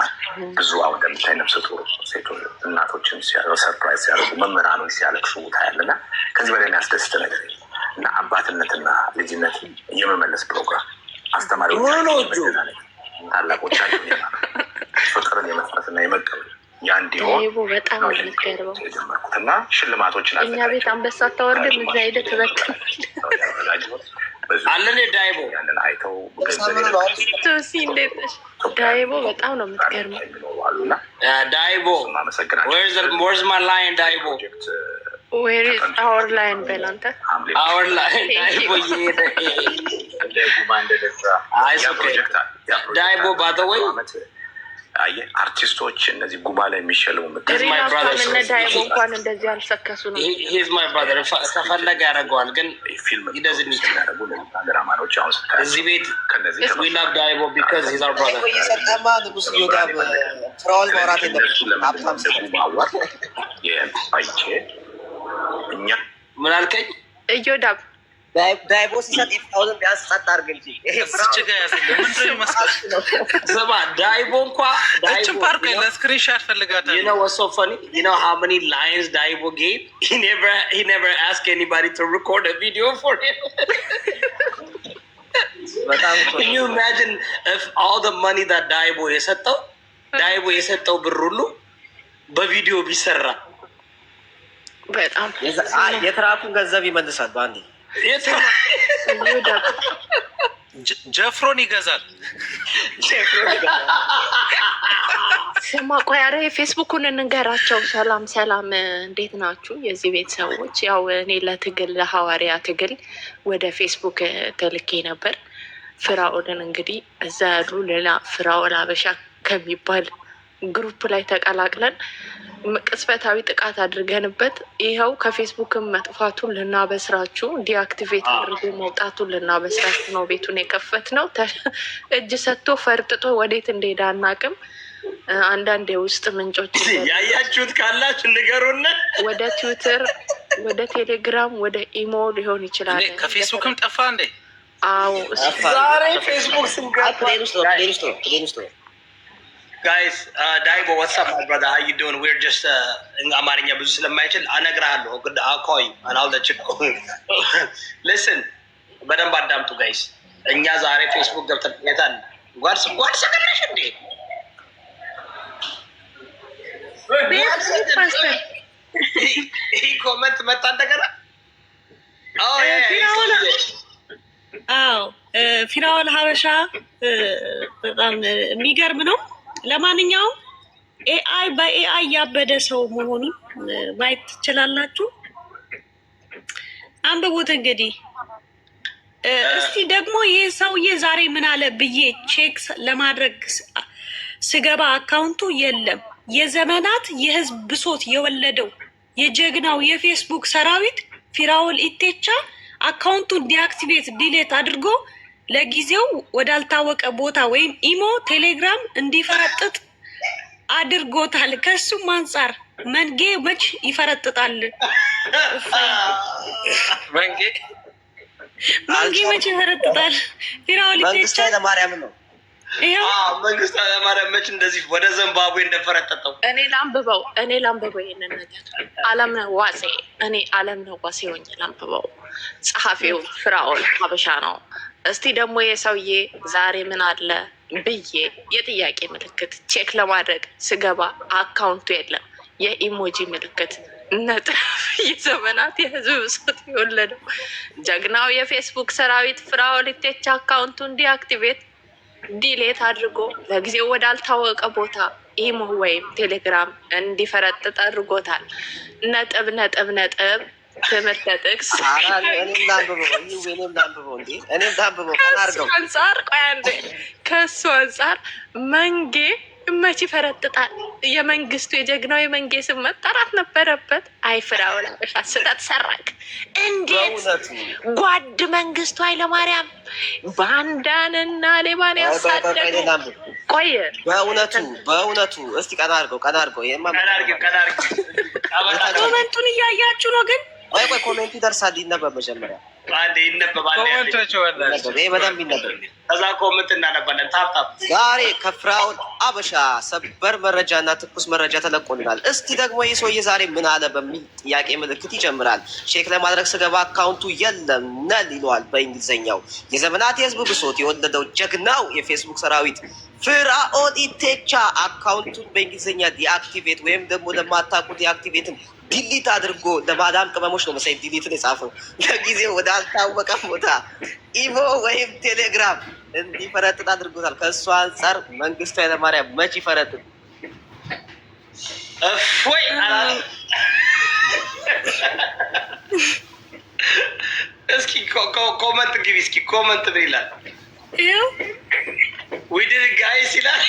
ብዙ አሁን እንደምታይ ነፍሰ ጡር ሴቶች እናቶችን ሰርፕራይዝ ሲያደርጉ መምህራኖች ሲያለቅሱ ታያለና ከዚህ በላይ የሚያስደስት ነገር እና አባትነትና ልጅነት የመመለስ ፕሮግራም አስተማሪዎች ታላቆቻቸው ፍቅርን የመስጠትና የመቀበል ያንዲሆን በጣም የሚገርመው የጀመርኩት እና ሽልማቶችን እኛ ቤት አንበሳ አታወርድም። እዛ ሄደህ ትበቃለህ አለን። ዳይቦ ያንን አይተው ቶሲ እንዴት ነሽ? ዳይቦ በጣም ነው የምትገርመው። ዳይቦ where's my lion? ዳይቦ where is our lion? በላንተ our lion ዳይቦ ይሄደ ዳይቦ by the way አርቲስቶች እነዚህ ጉማ ላይ የሚሸልሙ ዳይቦ እንኳን እንደዚህ አልሰከሱ ነው። he's my brother ከፈለገ ያደርገዋል ግን he doesn't need to ካሜራማኖች አሁን እዚህ ቤት we love ዳይቦ because he's our brother። የሰጠማ ንጉስ ዮዳብ ፍራኦል ማውራት የለበትም። የአይቼ እኛ ምን አልከኝ? ዮዳብ ዳይቦ ሲሰጥ ፍራኦልን ቢያንስ ጸጥ አድርግ እንጂ ስማ ዳይቦ እንኳ እችን ፓርክ ለስክሪንሻት ፈልጋታል። You know what's so funny? You know how many lions Daibo gave? He never asked anybody to record a video for him. Can you imagine if all the money that Daibo የሰጠው ብር ሁሉ በቪዲዮ ቢሰራ? በጣም የትራኩን ገንዘብ ይመልሳል በአንዴ። ጀፍሮን ይገዛል። ስማ ቆይ፣ ኧረ የፌስቡኩን እንንገራቸው። ሰላም ሰላም፣ እንዴት ናችሁ የዚህ ቤት ሰዎች? ያው እኔ ለሐዋርያ ትግል ወደ ፌስቡክ ተልኬ ነበር። ፍራኦልን እንግዲህ እዛ ያሉ ሌላ ፍራኦል አበሻ ከሚባል ግሩፕ ላይ ተቀላቅለን ቅጽበታዊ ጥቃት አድርገንበት ይኸው ከፌስቡክም መጥፋቱን ልናበስራችሁ፣ ዲአክቲቬት አድርጎ መውጣቱን ልናበስራችሁ ነው ቤቱን የከፈት ነው። እጅ ሰጥቶ ፈርጥጦ ወዴት እንደሄደ አናውቅም። አንዳንድ የውስጥ ምንጮች ያያችሁት ካላችሁ ንገሩን። ወደ ትዊተር፣ ወደ ቴሌግራም፣ ወደ ኢሞ ሊሆን ይችላል። ከፌስቡክም ጠፋ እንዴ? አዎ ዛሬ ፌስቡክ Guys, Daibo, what's up, my brother? How you doing? We're just አማርኛ ብዙ ስለማይችል አነግርሃለሁ። I'll call you and I'll let you know. Listen, በደንብ አዳምጡ guys. እኛ ዛሬ ፌስቡክ ገብተን የታል ጓርስ ሰከነሽ እንዴ? ይሄ ኮመንት መጣ እንደገና። ፊራኦል ሀበሻ በጣም የሚገርም ነው። ለማንኛውም ኤአይ በኤአይ ያበደ ሰው መሆኑን ማየት ትችላላችሁ። አንብቡት እንግዲህ እስቲ ደግሞ ይህ ሰውዬ ዛሬ ምን አለ ብዬ ቼክ ለማድረግ ስገባ አካውንቱ የለም። የዘመናት የህዝብ ብሶት የወለደው የጀግናው የፌስቡክ ሰራዊት ፊራኦል ኢቴቻ አካውንቱን ዲአክቲቬት ዲሌት አድርጎ ለጊዜው ወዳልታወቀ ቦታ ወይም ኢሞ፣ ቴሌግራም እንዲፈረጥጥ አድርጎታል። ከሱም አንጻር መንጌ መች ይፈረጥጣል? መንጌ መች ይፈረጥጣል? ፊራኦል ኢቴቻ ለማርያም ነው። መንግስቱ ኃይለማርያም መች እንደዚህ ወደ ዘምባብዌ እንደፈረጠጠው እኔ ላንብበው ይሄንን ነገር አለምነህ ዋሴ አለምነህ ዋሴ ሆኜ ላንብበው። ጸሐፊው ፍራኦል ሀበሻ ነው። እስቲ ደግሞ የሰውዬ ዛሬ ምን አለ ብዬ የጥያቄ ምልክት ቼክ ለማድረግ ስገባ አካውንቱ የለም። የኢሞጂ ምልክት ነጥብ። የዘመናት የህዝብ ብሶት የወለደው ጀግናው የፌስቡክ ሰራዊት ፍራኦል ኢቴቻ አካውንቱን ዲአክቲቬት ዲሌት አድርጎ ለጊዜው ወዳልታወቀ ቦታ ኢሞ ወይም ቴሌግራም እንዲፈረጥጥ አድርጎታል። ነጥብ ነጥብ ነጥብ ትምህርት ጥቅስ አንጻር ቆይ አንዴ ከሱ አንጻር መንጌ መች ይፈረጥጣል? የመንግስቱ የጀግናው የመንጌ ስም መጠራት ነበረበት። አይ ፍራኦል ሀበሻ ስህተት ሰራክ። እንዴት ጓድ መንግስቱ ኃይለማርያም ባንዳንና ሌባን ያሳደዱ? ቆየ በእውነቱ እስቲ ቀና አድርገው ኮመንቱን እያያችሁ ነው ግን ቆይ ኮሜንቱ ይደርሳል። ይነበብ መጀመሪያ በደንብ ይነበብ። ከዛ ኮመንት እናነባለን። ታፕታፕ ዛሬ ከፍራኦል ሀበሻ ሰበር መረጃ እና ትኩስ መረጃ ተለቆልናል። እስቲ ደግሞ ይህ ሰውዬ ዛሬ ምን አለ በሚል ጥያቄ ምልክት ይጀምራል። ቼክ ለማድረግ ስገባ አካውንቱ የለም ነል ይለዋል በእንግሊዝኛው። የዘመናት የህዝብ ብሶት የወለደው ጀግናው የፌስቡክ ሰራዊት ፍራኦል ኢቴቻ አካውንቱን በእንግሊዝኛ ዲአክቲቬት ወይም ደግሞ ለማታውቁ ዲአክቲቬትን ዲሊት አድርጎ ለማዳም ቅመሞች ነው መሳይ ዲሊትን የጻፈው ለጊዜው ወደ አልታወቀ ቦታ ኢሞ ወይም ቴሌግራም እንዲፈረጥጥ አድርጎታል። ከእሱ አንጻር መንግስቱ ኃይለማርያም መች ይፈረጥጥ? ወይ እስኪ ኮመንት ግቢ። እስኪ ኮመንት ምን ይላል? ዊድን ጋይስ ይላል።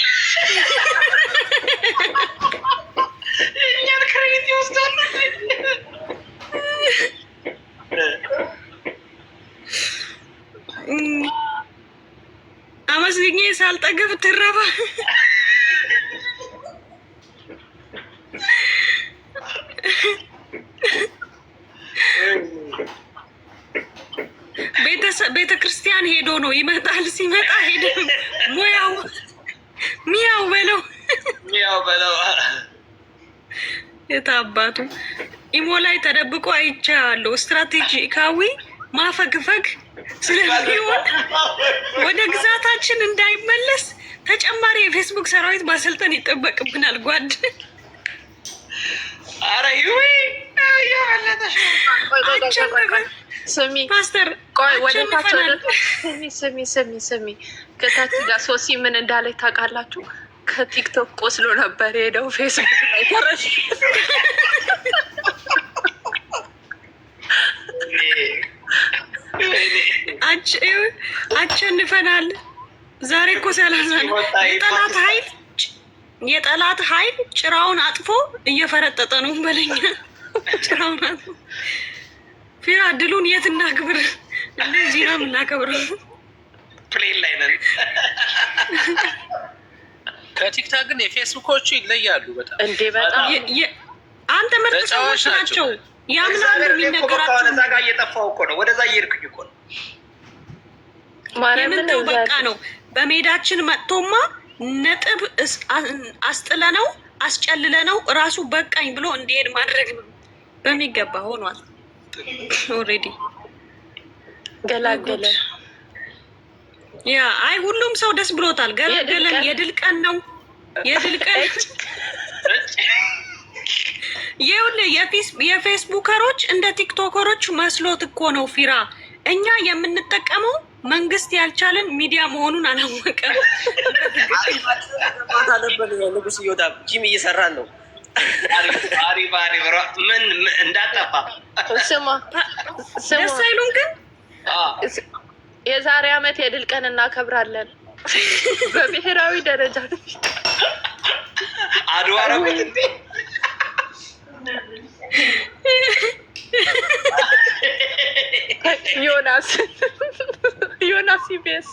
እኛን ክሬዲት ይወስዳሉ። አመስግኜ ሳልጠግብ ትረባ። ቤተ ክርስቲያን ሄዶ ነው ይመጣል። ሲመጣ ሄደ ሙያው ሚያው በለው የታባቱ ኢሞ ላይ ተደብቆ አይቻለሁ። ስትራቴጂካዊ ማፈግፈግ ስለሚሆን ወደ ግዛታችን እንዳይመለስ ተጨማሪ የፌስቡክ ሰራዊት ማሰልጠን ይጠበቅብናል። ጓድ አረ ስሚ ፓስተር ቆይ ወደ ታች ስሚ ከታች ጋር ሶሲ ምን እንዳለች ታውቃላችሁ? ከቲክቶክ ቆስሎ ነበር ሄደው ፌስቡክ ላይ ተረሽ። አሸንፈናል። ዛሬ እኮ 30 ነው። የጠላት ኃይል ጭራውን አጥፎ እየፈረጠጠ ነው በለኛ። ጭራውን አጥፎ ፊራ ድሉን የት እናክብር? እንደዚህ ነው የምናከብረው። ፕሌን ላይ ነን። ከቲክታክ ግን የፌስቡኮቹ ይለያሉ በጣም እንዴ! በጣም አንተ ምርጥ ሰዎች ናቸው ያምናሉ። የሚነገራቸው እዛ ጋር እየጠፋው እኮ ነው። ወደዛ እየሄድኩኝ እኮ ነው። የምንተው በቃ ነው። በሜዳችን መጥቶማ ነጥብ አስጥለነው አስጨልለነው እራሱ በቃኝ ብሎ እንዲሄድ ማድረግ ነው። በሚገባ ሆኗል። ኦልሬዲ ገላገለ። ያ አይ ሁሉም ሰው ደስ ብሎታል። ገላገለን። የድል ቀን ነው። የድል ቀን ይኸውልህ የፌስቡከሮች እንደ ቲክቶከሮች መስሎት እኮ ነው ፊራ። እኛ የምንጠቀመው መንግስት ያልቻለን ሚዲያ መሆኑን አላወቀም። ንጉስ እዮዳ ጂም እየሰራን ነው። አሪፍ ምን እንዳጠፋ ስማ ደስ አይሉም ግን የዛሬ ዓመት የድል ቀን እናከብራለን በብሔራዊ ደረጃ ነው። አድዋ ረበት እንዴ ዮናስ ኢቢኤስ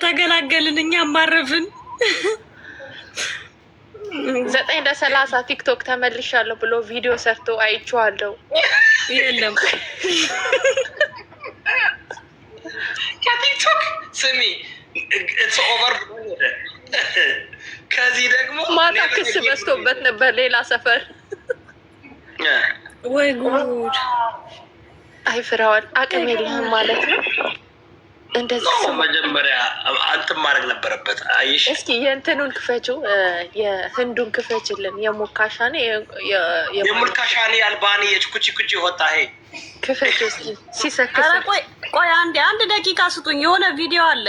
ተገላገልን፣ እኛም ማረፍን። 9:30 ቲክቶክ ተመልሻለሁ ብሎ ቪዲዮ ሰርቶ አይቼዋለሁ። የለም ከቲክቶክ ስሚ ኢትስ ኦቨር። ከዚህ ደግሞ ማታ ክስ በዝቶበት ነበር ሌላ ሰፈር። ወይ ጉድ! አይ ፍራዋል አቅም የለህም ማለት ነው። እንደዚህ መጀመሪያ አንተም ማድረግ ነበረበት። አይሽ እስኪ የእንትኑን ክፈችው፣ የህንዱን ክፈችልን። የሙካሻኔ የሙልካሻኔ አልባኒ የኩቺ ኩቺ ወጣ። ይሄ ክፈችው እስኪ ሲሰክስ። ቆይ አንድ ደቂቃ ስጡኝ። የሆነ ቪዲዮ አለ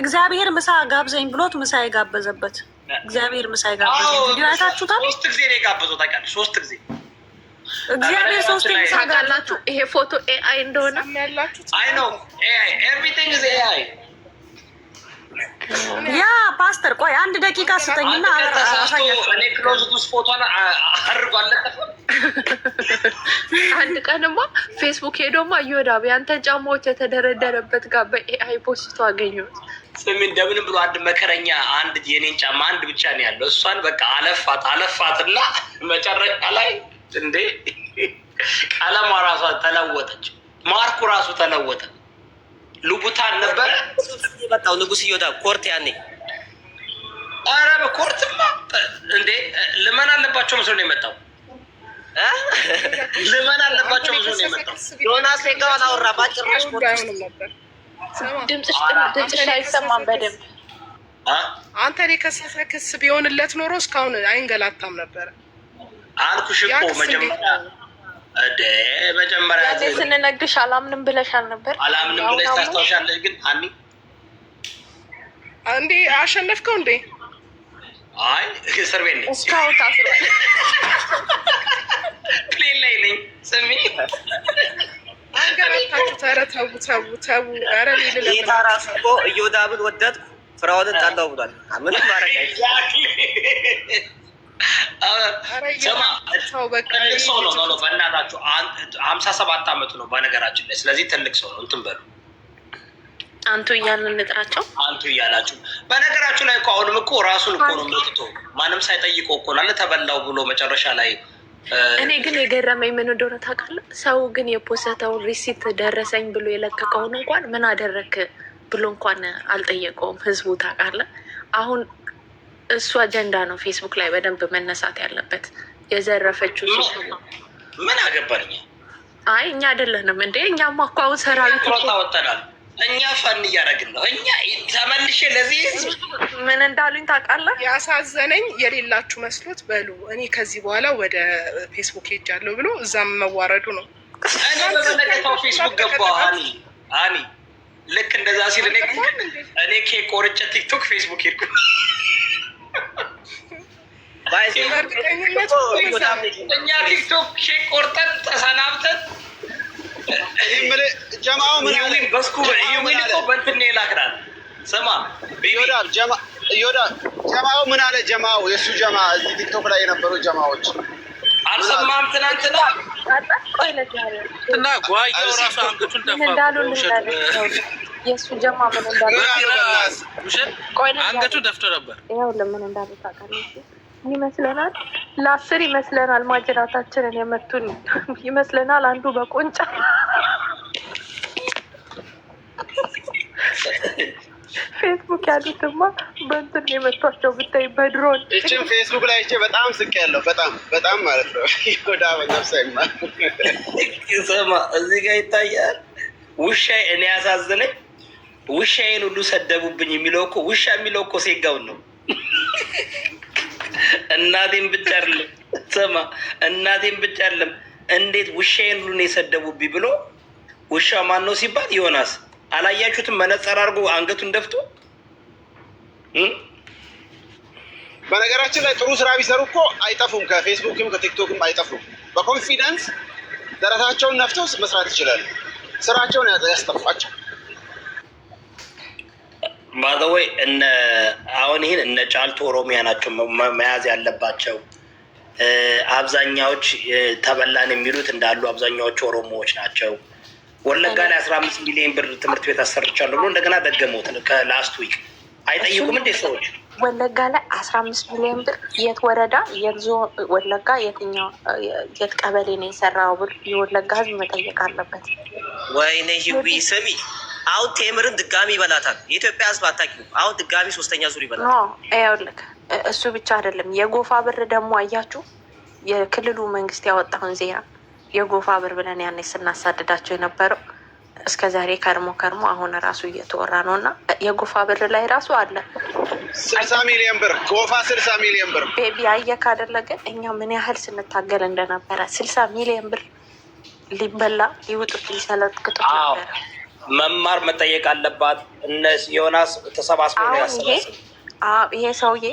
እግዚአብሔር ምሳ ጋብዘኝ ብሎት ምሳ የጋበዘበት እግዚአብሔር ምሳ የጋበዘኝ ቪዲዮ አይታችሁታል? 3 ጊዜ ነው የጋበዘው ታውቃለህ? 3 ጊዜ እግዚአብሔር 3 ጊዜ ታውቃላችሁ። ይሄ ፎቶ ኤአይ እንደሆነ አይ ነው ኤአይ ኤቭሪቲንግ ኢዝ ኤአይ። ያ ፓስተር ቆይ አንድ ደቂቃ ስጠኝና አሳያችሁ። እኔ ክሎዝ ዱስ ፎቶን አርጓለ። አንድ ቀንማ ፌስቡክ ሄዶማ እዮዳብ ያንተን ጫማዎች የተደረደረበት ጋር በኤአይ ፖስቶ አገኘሁት። ስሚ እንደምን ብሎ አንድ መከረኛ አንድ የኔን ጫማ አንድ ብቻ ነው ያለው። እሷን በቃ አለፋትና መጨረሻ ላይ እንዴ ቀለሟ ራሷ ተለወጠች። ማርኩ ራሱ ተለወጠ። ሉቡታን ነበር የመጣው ንጉስ እዮዳብ ኮርት ያኔ። ኧረ በኮርትማ እንዴ ልመና አለባቸው መስሎ ነው የመጣው። ልመና አለባቸው መስሎ ነው የመጣው። ዮናስ ሌጋውን አወራ ባጭራሽ ነበር። ድምፅሽ አይሰማም በደንብ። አንተ የከሰሰ ክስ ቢሆንለት ኖሮ እስካሁን አይንገላታም ነበረ። አልኩሽ እኮ መጀመሪያ ስንነግርሽ አላምንም ብለሻል ነበር። አላምንም ብለሽ ታስታውሻለሽ? ግን አኒ እንዴ አሸነፍከው እንዴ? አይ እስር ቤት ነኝ እስካሁን ታስሯል። ፕሌን ላይ ነኝ። ስሚ አንገላታችሁ። ኧረ ተው። ኧረ ጌታ ራሱ እኮ እዮዳብን ወደድኩ ፍራኦልን ጠላው ብሏል። ምንም ማድረግ ስማ ትልቅ ሰው ነው በእናታችሁ 57 ዓመቱ ነው በነገራችን ላይ። ስለዚህ ትልቅ ሰው ነው። እንትን በሉ አንቱ እያልን እንጥራቸው። አንቱ እያላችሁ በነገራችሁ ላይ እኮ አሁንም እኮ ራሱን እኮ ነው መጥቶ ማንም ሳይጠይቀው እኮ ላለ ተበላው ብሎ መጨረሻ ላይ። እኔ ግን የገረመኝ ምን እንደሆነ ታውቃለህ? ሰው ግን የፖስተውን ሪሲት ደረሰኝ ብሎ የለቀቀውን እንኳን ምን አደረክ ብሎ እንኳን አልጠየቀውም ህዝቡ። ታውቃለህ አሁን እሱ አጀንዳ ነው ፌስቡክ ላይ በደንብ መነሳት ያለበት። የዘረፈችው ምን አገባኝ? አይ እኛ አይደለንም እንዴ? እኛማ እኮ አሁን ሰራዊት ወጥተናል። እኛ ፈን እያደረግን ነው። እኛ ተመልሼ ለዚህ ምን እንዳሉኝ ታውቃለህ? ያሳዘነኝ የሌላችሁ መስሎት በሉ እኔ ከዚህ በኋላ ወደ ፌስቡክ ሄጃለሁ ብሎ እዛም መዋረዱ ነው። እኔ በመለከታው ፌስቡክ ገባሁ። አኒ ልክ እንደዛ ሲል እኔ ኬክ ቆርጬ ቲክቶክ ፌስቡክ ሄድኩ። እኛ ቲክቶክ ኬክ ቆርጠን ተሰናብተን ጀማው ምን አለ? በስኩ ይሁን እኮ በእንትን የላክናል። ስማ ጀማው ምን አለ? ጀማው የእሱ ጀማ እዚህ ቲክቶክ ላይ የነበሩ ጀማዎች አልሰማም? ትናንትና እና ጓየው ራሱ አንገቱን ደፋ። የእሱ ጀማ ምን እንዳሉ አንገቱ ደፍቶ ነበር። ይኸው ለምን እንዳሉ ታውቃለህ? ይመስለናል ለ10 ይመስለናል ማጅራታችንን የመቱን ይመስለናል። አንዱ በቆንጫ ፌስቡክ ያሉትማ በእንትን የመቷቸው ብታይ በድሮን። እችን ፌስቡክ ላይ በጣም ስቅ ያለው በጣም ማለት ነው። ወዳ ነፍሳ ይማል ስማ እዚህ ጋር ይታያል። ውሻ እኔ ያሳዝነኝ ውሻዬን ሁሉ ሰደቡብኝ የሚለው እኮ ውሻ የሚለው እኮ ሴጋውን ነው። እናቴን ብቻ አይደለም ስማ እናቴን ብቻ አይደለም እንዴት ውሻዬን ሁሉ ነው የሰደቡብኝ ብሎ ውሻ ማን ነው ሲባል ዮናስ አላያችሁትም? መነጸር አድርጎ አንገቱን ደፍቶ። በነገራችን ላይ ጥሩ ስራ ቢሰሩ እኮ አይጠፉም፣ ከፌስቡክም ከቲክቶክም አይጠፉም። በኮንፊደንስ ደረታቸውን ነፍተው መስራት ይችላሉ። ስራቸውን ያስጠፋቸው። ባዘወይ አሁን ይህን እነ ጫልቱ ኦሮሚያ ናቸው መያዝ ያለባቸው። አብዛኛዎች ተበላን የሚሉት እንዳሉ አብዛኛዎቹ ኦሮሞዎች ናቸው። ወለጋ ላይ 15 ሚሊዮን ብር ትምህርት ቤት አሰርቻለሁ ብሎ እንደገና ደገመውት ከላስት ዊክ። አይጠይቁም እንዴ ሰዎች? ወለጋ ላይ 15 ሚሊዮን ብር የት ወረዳ የት ዞን ወለጋ የትኛው የት ቀበሌ ነው የሰራው ብር የወለጋ ህዝብ መጠየቅ አለበት። ወይኔ ህዊ ስሚ፣ አሁን ቴምርን ድጋሚ ይበላታል የኢትዮጵያ ህዝብ። አታውቂውም? አሁን ድጋሚ 3ኛ ዙር ይበላታል። ይኸውልህ እሱ ብቻ አይደለም። የጎፋ ብር ደግሞ አያችሁ፣ የክልሉ መንግስት ያወጣውን ዜና የጎፋ ብር ብለን ያኔ ስናሳድዳቸው የነበረው እስከ ዛሬ ከርሞ አሁን ራሱ እየተወራ ነው። እና የጎፋ ብር ላይ ራሱ አለ 60 ሚሊዮን ብር ጎፋ 60 ሚሊዮን ብር ቤቢ አየህ አይደለ? ግን እኛ ምን ያህል ስንታገል እንደነበረ 60 ሚሊዮን ብር ሊበላ ሊውጡት ሊሰለጥቅጡት ነበረ። መማር መጠየቅ አለባት። እነዚህ ዮናስ ተሰባስቦ ነው ያሰባሰብ። ይሄ ሰውዬ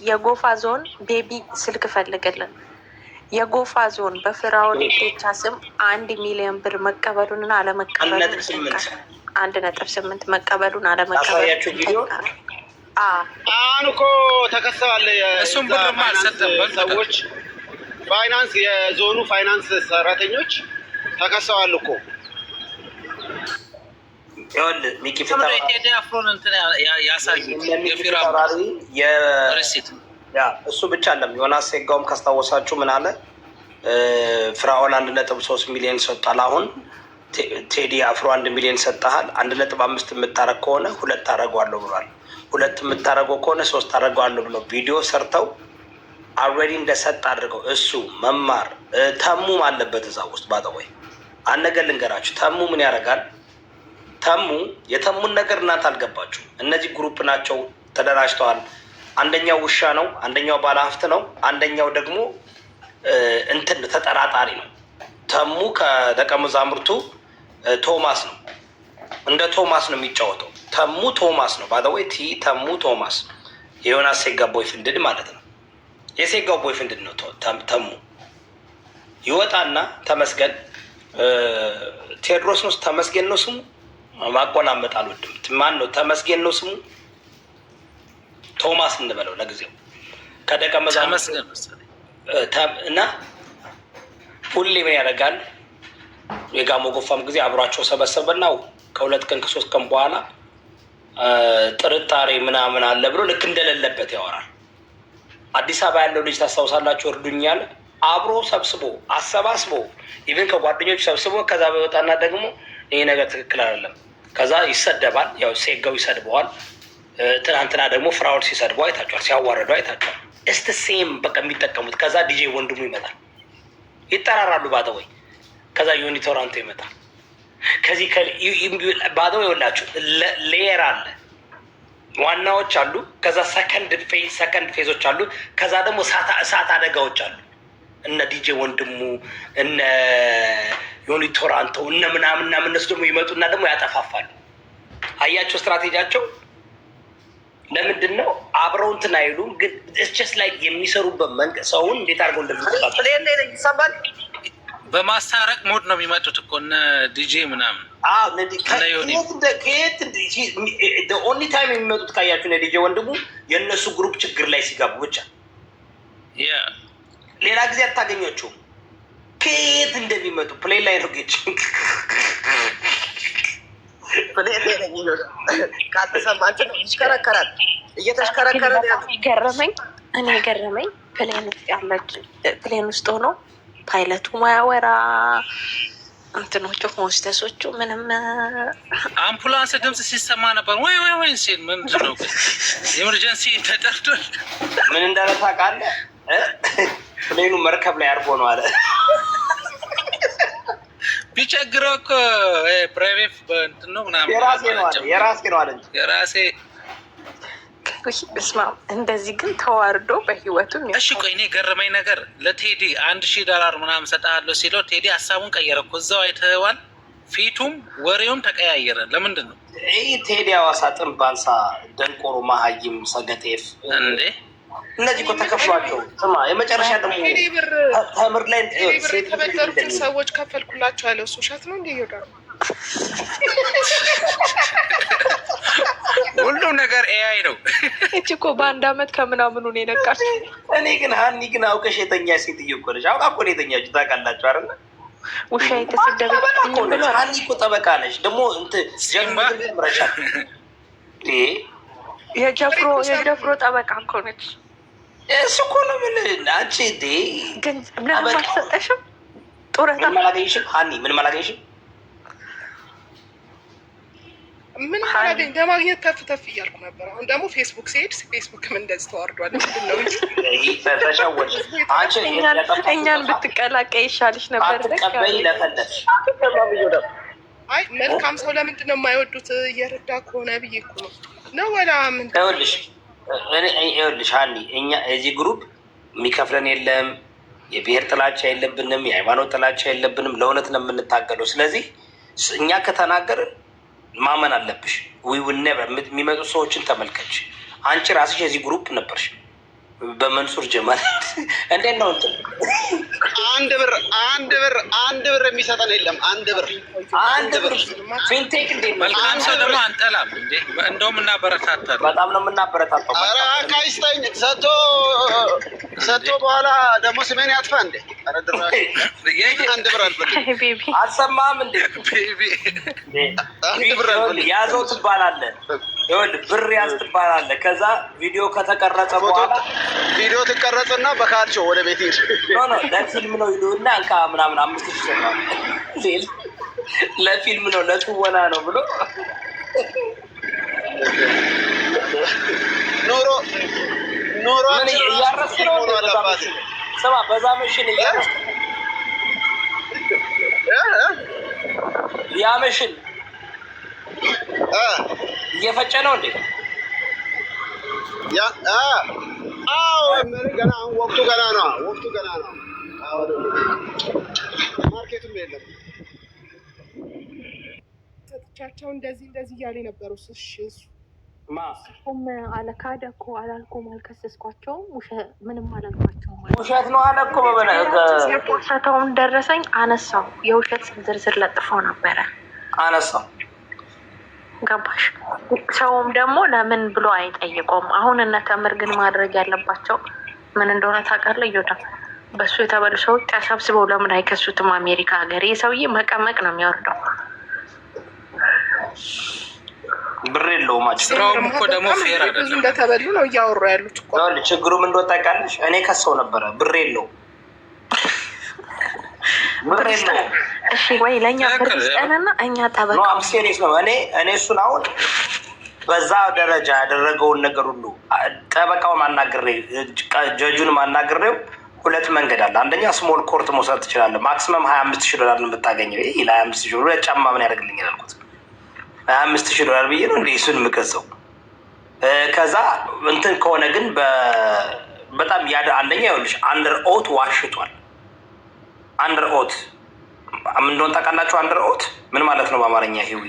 የጎፋ ዞን ቤቢ ስልክ ፈልግልን። የጎፋ ዞን በፍራውን ኢሬቻ ስም 1 ሚሊዮን ብር መቀበሉንና አለመቀበሉን 1.8 መቀበሉን አለመቀበሉን አሁን እኮ ተከሰዋል። እሱም ብርማ አልሰጠም ሰዎች ፋይናንስ የዞኑ ፋይናንስ ሰራተኞች ተከሰዋል እኮ። ይኸውልህ ሚኪ ቴዲ አፍሮን እንትን ያሳዩ እሱ ብቻ አለም። ዮናስ ሴጋውም ካስታወሳችሁ ምን አለ? ፍራኦል 1.3 ሚሊዮን ሰጥቷል። አሁን ቴዲ አፍሮ 1 ሚሊዮን ሰጥሃል። 1.5 የምታረግ ከሆነ 2 አረገዋለሁ ብሏል። 2 የምታረገው ከሆነ 3 አረገዋለሁ ብሎ ቪዲዮ ሰርተው አልሬዲ እንደሰጥ አድርገው እሱ መማር ተሙም አለበት እዛ ውስጥ። ባጠወይ አንድ ነገር ልንገራችሁ። ተሙ ምን ያደርጋል? ተሙ የተሙን ነገር እናንተ አልገባችሁ። እነዚህ ግሩፕ ናቸው፣ ተደራጅተዋል። አንደኛው ውሻ ነው፣ አንደኛው ባለሀብት ነው፣ አንደኛው ደግሞ እንትን ተጠራጣሪ ነው። ተሙ ከደቀ መዛሙርቱ ቶማስ ነው፣ እንደ ቶማስ ነው የሚጫወተው። ተሙ ቶማስ ነው ባደወይ ተሙ ቶማስ የዮናስ ሴጋ ቦይፍሬንድ ማለት ነው። የሴጋው ቦይፍሬንድ ነው ተሙ። ይወጣና ተመስገን ቴዎድሮስ ነው ተመስገን ነው ስሙ። ማቆላመጥ አልወድም። ማን ነው ተመስገን ነው ስሙ? ቶማስ እንበለው ለጊዜው። ከደቀ መዛሙርቱ እና ሁሌ ምን ያደርጋል? የጋሞ ጎፋም ጊዜ አብሯቸው ሰበሰበና ከ2 ቀን ከ3 ቀን በኋላ ጥርጣሬ ምናምን አለ ብሎ ልክ እንደሌለበት ያወራል። አዲስ አበባ ያለው ልጅ ታስታውሳላችሁ? እርዱኛል አብሮ ሰብስቦ አሰባስቦ ኢቨን ከጓደኞች ሰብስቦ ከዛ በወጣና ደግሞ ይሄ ነገር ትክክል አይደለም። ከዛ ይሰደባል። ያው ሴጋው ይሰድበዋል። ትናንትና ደግሞ ፍራኦል ሲሰድበው አይታችኋል፣ ሲያዋረደው አይታችኋል። እስቲ ሴም በቃ የሚጠቀሙት። ከዛ ዲጄ ወንድሙ ይመጣል፣ ይጠራራሉ ባደወይ። ከዛ ዮኒ ቶራንቶ ይመጣል። ከዚህ ባደወይ ይኸውላችሁ ሌየር አለ፣ ዋናዎች አሉ። ከዛ ሰከንድ ፌዞች አሉ። ከዛ ደግሞ እሳት አደጋዎች አሉ። እነ ዲጄ ወንድሙ እነ ዮኒ ቶራንቶ እነ ምናምና እነሱ ደግሞ ይመጡና ደግሞ ያጠፋፋሉ። አያቸው ስትራቴጂያቸው ለምንድን ነው? አብረው እንትን አይሉም፣ ግን እስቸስ ላይ የሚሰሩበት መንገድ ሰውን እንዴት አድርገው እንደሚቆጣጠሩ ይሰማል። በማስታረቅ ሞድ ነው የሚመጡት እኮ እነ ዲጄ ምናምን። ኦንሊ ታይም የሚመጡት ካያችሁ ዲጄ ወንድሙ የእነሱ ግሩፕ ችግር ላይ ሲጋቡ ብቻ፣ ሌላ ጊዜ አታገኛቸውም። ከየት እንደሚመጡ ፕሌን ላይ ነው ጌች ካልተሰማችሁ ይሽከረከራል። እየተሽከረከረ ገረመኝ ፕሌን ውስጥ ያለች ፕሌን ውስጥ ሆኖ ፓይለቱ ማያወራ እንትኖቹ ሆስተሶቹ ምንም አምቡላንስ ድምፅ ሲሰማ ነበር ወይ ሲል ምንድን ነው ኤመርጀንሲ ተጠርቷል። ምን እንዳለ ታውቃለህ? ፕሌኑ መርከብ ላይ አርፎ ነው አለ። ቢቸግረው እኮ ፕራይቬት እንትን ነው ምናምን የራሴ ነው አለ እንጂ የራሴ ስማ። እንደዚህ ግን ተዋርዶ በህይወቱ። እሺ ቆይ እኔ ገረመኝ ነገር ለቴዲ $1000 ምናምን ሰጥሃለሁ ሲለው ቴዲ ሀሳቡን ቀየረ እኮ እዛው አይተኸዋል። ፊቱም ወሬውም ተቀያየረ። ለምንድን ነው ይህ ቴዲ ሐዋሳ ጥንባንሳ ደንቆሮ መሀይም ሰገጤፍ እንዴ? እነዚህ እኮ ተከፍሏቸው። ስማ የመጨረሻ ደግሞ ተምር ላይ ብር የተበደሩትን ሰዎች ከፈልኩላቸው ያለው እሱ ውሸት ነው እንዲ ይወዳሉ ሁሉም ነገር ኤአይ ነው። እቺ እኮ በአንድ አመት ከምናምኑ ነው የነቃች። እኔ ግን ሀኒ ግን አውቀሽ የተኛ ሴትዮ እኮ ነሽ። አውቃ እኮ ነው የተኛችሁ። ታውቃላችሁ አይደለ? ውሻ የተሰደበ ሀኒ እኮ ጠበቃ ነሽ። ደግሞ እንትን ጀምረሻል። የጀፍሮ ጠበቃ እኮ ነች። እሱ እኮ ነው ምን አንቺ ግን ለምን አልሰጠሽም? ጡረታ ምን አላገኝሽም? ሀኒ ምንም አላገኝሽም? ምን አላገኝ ለማግኘት ተፍ ተፍ እያልኩ ነበር። አሁን ደግሞ ፌስቡክ ሲሄድ ፌስቡክም እንደዚህ ተዋርዷል። ምንድን ነው ተሸወድሽ አንቺ። እኛን ብትቀላቀይ ይሻልሽ ነበር። አትቀበይ ለፈለሽ። አይ መልካም ሰው ለምንድን ነው የማይወዱት? እየረዳ ከሆነ ብዬ እኮ ነው ወላ ምን ይኸውልሽ ሀኒ፣ እኛ የዚህ ግሩፕ የሚከፍለን የለም፣ የብሔር ጥላቻ የለብንም፣ የሃይማኖት ጥላቻ የለብንም። ለእውነት ነው የምንታገለው። ስለዚህ እኛ ከተናገርን ማመን አለብሽ። የሚመጡ ሰዎችን ተመልከች። አንቺ ራስሽ የዚህ ግሩፕ ነበርሽ። በመንሱር ጀማል እንዴት ነው እንትን አንድ ብር የሚሰጠን የለም። አንድ ብር ፊንቴክ እንዴት ነው? መልካም ሰው ደግሞ አንጠላም እንዴ? እንደውም እናበረታታለን። በጣም ነው የምናበረታታው። ካይስጠኝ ሰጥቶ በኋላ ደግሞ ስሜን ያጥፋ እንዴ? አንድ ብር አልፈልግም። አልሰማህም እንዴ? ያዘው ትባላለህ። ይኸውልህ ብር ያዝ ትባላለህ። ከዛ ቪዲዮ ከተቀረጸ በኋላ ቪዲዮ ትቀረጽና በካልቾ ወደ ቤት ሄድ ለፊልም ነው ይሉና እንካ ምናምን 5,000 ይሰጣል። ለፊልም ነው ለትወና ነው ብሎ ኖሮ ምን እያረስክ ነው? ስማ በዛ መሽን እያረስክ ያ መሽን እየፈጨ ነው እንዴ? ገና ወቅቱ ገና ነው። ማርኬቱም የለም። ሰጥቻቸው እንደዚህ እያለ ነበሩ። እሱም አለካደ እኮ አላልኩም፣ አልከሰስኳቸውም። ምንም አላልኳቸውም። ውሸት ነው አለ እኮ የፖሰተውን ደረሰኝ አነሳው። የውሸት ዝርዝር ለጥፎ ነበረ አነሳው። ገባሽ? ሰውም ደግሞ ለምን ብሎ አይጠይቀውም። አሁን እነ ተምር ግን ማድረግ ያለባቸው ምን እንደሆነ ታውቃለህ? እዮዳ በሱ የተበሉ ሰዎች ተሰብስበው ለምን አይከሱትም? አሜሪካ ሀገር ይህ ሰውዬ መቀመቅ ነው የሚወርደው። ብር የለውም። ስራውም እኮ ደግሞ ፌር አይደለም። እንደተበሉ ነው እያወሩ ያሉት እኮ። ችግሩ ምን እንደወጣ ታውቃለሽ? እኔ ከሰው ነበረ። ብር የለውም። እሺ ወይ ለእኛ ብር ስጠንና እኛ ጠበቃ ሴሪየስ ነው። እኔ እሱን አሁን በዛ ደረጃ ያደረገውን ነገር ሁሉ ጠበቃውን አናግሬ ጀጁን አናግሬው ሁለት መንገድ አለ። አንደኛ ስሞል ኮርት መውሰድ ትችላለህ። ማክሲመም $25,000 ነው የምታገኘው። ይህ ለ$25,000 ሁለት ጫማ ምን ያደርግልኛል አልኩት። $25,000 ብዬ ነው እንደ እሱን የምከሰው። ከዛ እንትን ከሆነ ግን በጣም አንደኛ ይኸውልሽ አንደር ኦት ዋሽቷል። አንደር ኦት ምን እንደሆነ ታውቃላችሁ? አንደር ኦት ምን ማለት ነው በአማርኛ? ይሄው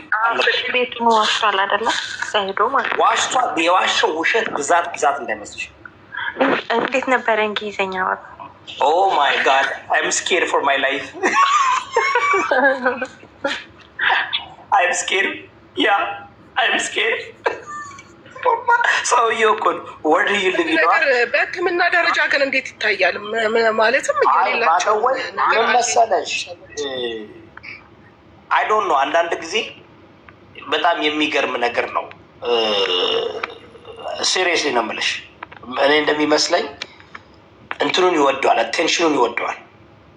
ቤቱ ዋሽቷል አይደለ? ሳይዶ ማለት ዋሽቷል። የዋሸው ውሸት ብዛት እንዳይመስልሽ። እንዴት ነበረ እንግሊዘኛ? ኦ ማይ ጋድ አይ አም ስኬርድ ፎር ማይ ላይፍ። አይ አም ስኬርድ አይ አም ስኬርድ። ሰውዬው እኮ ወርድ ይልግ ይለዋል። በሕክምና ደረጃ ግን እንዴት ይታያል? ማለትም እየሌላቸው ምን መሰለሽ አይ ዶንት ኖ። አንዳንድ ጊዜ በጣም የሚገርም ነገር ነው። ሲሪየስሊ ነው የምልሽ። እኔ እንደሚመስለኝ እንትኑን ይወደዋል፣ አቴንሽኑን ይወደዋል።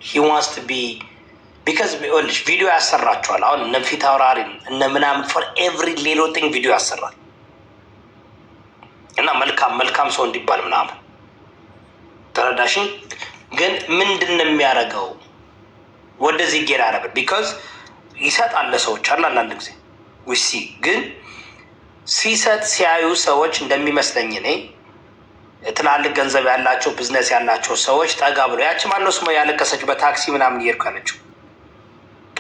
ሂ ዋንትስ ቱ ቢ ቢካዝ ይኸውልሽ ቪዲዮ ያሰራቸዋል። አሁን እነ ፊት አውራሪን እነ ምናምን ፎር ኤቭሪ ሌሎ ቲንግ ቪዲዮ ያሰራል እና መልካም ሰው እንዲባል ምናምን ተረዳሽኝ። ግን ምንድን ነው የሚያደርገው? ወደዚህ ጌር አረብ ቢካዝ ይሰጣል ለሰዎች አለ አንዳንድ ጊዜ ውሲ ግን ሲሰጥ ሲያዩ ሰዎች እንደሚመስለኝ እኔ ትላልቅ ገንዘብ ያላቸው ቢዝነስ ያላቸው ሰዎች ጠጋ ብሎ ያቺ ማነው ስሟ ያለቀሰች በታክሲ ምናምን እየሄድኩ ያለችው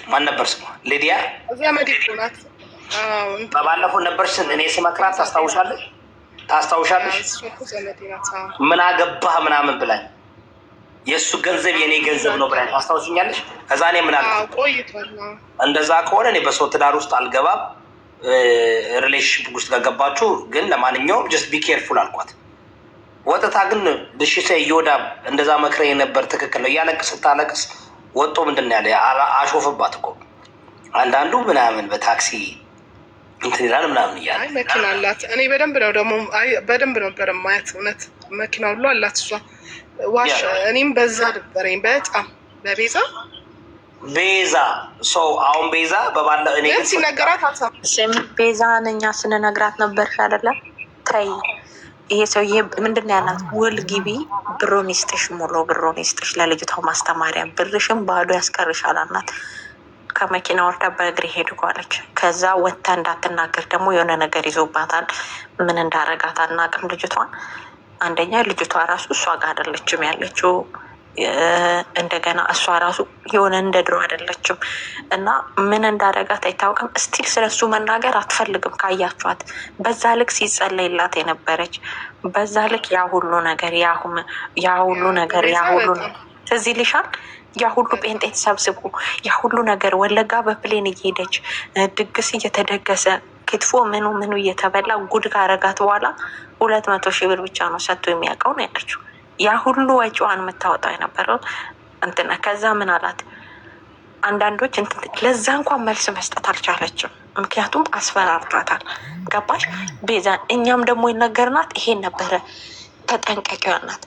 ማን ነበር ስሟ? ሊዲያ ባለፈው ነበርሽ እኔ ስመክራት ታስታውሻለሽ? ምን አገባህ ምናምን ብላኝ የእሱ ገንዘብ የኔ ገንዘብ ነው ብላ ታስታውሱኛለሽ? ከዛ እኔ ምን አልኩ? እንደዛ ከሆነ እኔ በሰው ትዳር ውስጥ አልገባም፣ ሪሌሽንሽፕ ውስጥ ከገባችሁ ግን ለማንኛውም ጀስት ቢ ኬርፉል አልኳት። ወጥታ ግን ብሽሰ እየወዳ እንደዛ መክረ የነበር ትክክል ነው። እያለቅስ ስታለቅስ ወጦ ምንድን ነው ያለ አሾፍባት እኮ አንዳንዱ ምናምን በታክሲ እንትን ይላል ምናምን እያለ መኪና አላት። እኔ በደንብ ነው ደግሞ በደንብ ነበር ማየት እውነት መኪና ሁሉ አላት እሷ ዋሽ። እኔም በዛ ነበረኝ በጣም ቤዛ ሰው አሁን ቤዛ በባለ እኔ ግን ሲነገራት ስም ቤዛን እኛ ስንነግራት ነበር አይደለም። ተይ ይሄ ሰውዬ ምንድን ነው ያላት? ውል ግቢ፣ ብሩን ይስጥሽ፣ ሙሉ ብሩን ይስጥሽ፣ ለልጅቷ ማስተማሪያ ብርሽም ባዶ ያስቀርሻል አልናት። ከመኪና ወርዳ በእግር ሄድኳለች። ከዛ ወጥታ እንዳትናገር ደግሞ የሆነ ነገር ይዞባታል። ምን እንዳረጋት አናውቅም ልጅቷን። አንደኛ ልጅቷ ራሱ እሷ ጋር አይደለችም ያለችው። እንደገና እሷ ራሱ የሆነ እንደ ድሮ አይደለችም እና ምን እንዳረጋት አይታወቅም። እስቲል ስለሱ መናገር አትፈልግም። ካያችኋት በዛ ልክ ሲጸለይላት የነበረች በዛ ልክ ያ ሁሉ ነገር ትዝ ይልሻል? ያ ሁሉ ጴንጤ ተሰብስቦ ያ ሁሉ ነገር ወለጋ በፕሌን እየሄደች ድግስ እየተደገሰ ክትፎ ምኑ እየተበላ ጉድ ካረጋት በኋላ 200,000 ብር ብቻ ነው ሰጥቶ የሚያውቀው ነው ያለችው። ያ ሁሉ ወጪዋን የምታወጣው የነበረው እንትና። ከዛ ምን አላት? አንዳንዶች ለዛ እንኳን መልስ መስጠት አልቻለችም፣ ምክንያቱም አስፈራርቷታል። ገባሽ ቤዛን? እኛም ደግሞ ይነገርናት ይሄን ነበረ፣ ተጠንቀቂዋ ናት።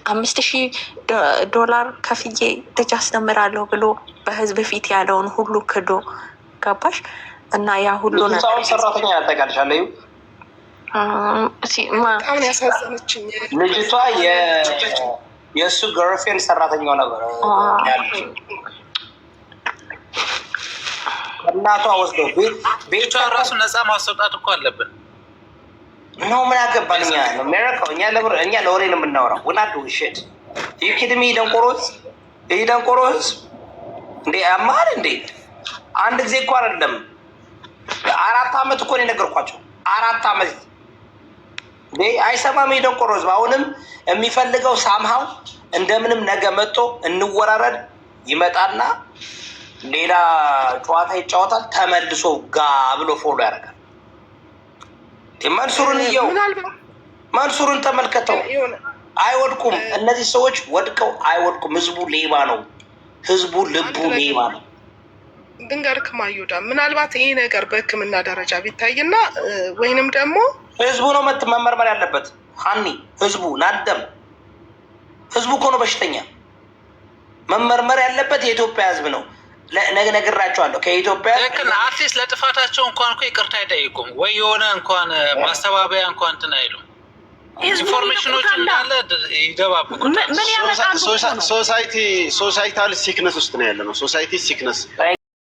$5,000 ከፍዬ ልጅ አስተምራለሁ ብሎ በህዝብ ፊት ያለውን ሁሉ ክዶ ገባሽ? እና ያ ሁሉ ነገር ሰራተኛ ያጠቃልሻለሁ። በጣም ያሳዘነችኝ ልጅቷ የእሱ ገርልፍሬንድ ሰራተኛው ነበር ያለች። እናቷ ወስደው ቤቷ ራሱ ነፃ ማስወጣት እኮ አለብን ነው። ምን ያገባን እኛ ነው ሜሪካው። እኛ ለወሬ ነው የምናወራው። ውናዱ ሽት ይክድሚ ደንቆሮ ህዝብ እንዴ አማር እንዴ! አንድ ጊዜ እኮ አይደለም 4 ዓመት እኮ ነው የነገርኳቸው። 4 ዓመት አይሰማም የደንቆሮ ህዝብ። አሁንም የሚፈልገው ሳምሃው እንደምንም ነገ መጥቶ እንወራረድ ይመጣና ሌላ ጨዋታ ይጫወታል። ተመልሶ ጋ ብሎ ፎሎ ያደርጋል። መንሱርን ተመልከተው። አይወድቁም እነዚህ ሰዎች፣ ወድቀው አይወድቁም። ህዝቡ ሌባ ነው። ህዝቡ ልቡ ሌባ ነው። ድንገርክ ማዩዳ ምናልባት ይሄ ነገር በሕክምና ደረጃ ቢታይና ወይንም ደግሞ ህዝቡ ነው መመርመር ያለበት። ሀኒ ህዝቡ ናደም ህዝቡ እኮ ነው በሽተኛ። መመርመር ያለበት የኢትዮጵያ ህዝብ ነው። ነግራቸዋለሁ። ከኢትዮጵያ አርቲስት ለጥፋታቸው እንኳን እኮ ይቅርታ አይጠይቁም ወይ የሆነ እንኳን ማስተባበያ እንኳን እንትን አይሉም። ኢንፎርሜሽኖች እንዳለ ይደባብቁ። ሶሳይታል ሲክነስ ውስጥ ነው ያለ ነው። ሶሳይቲ ሲክነስ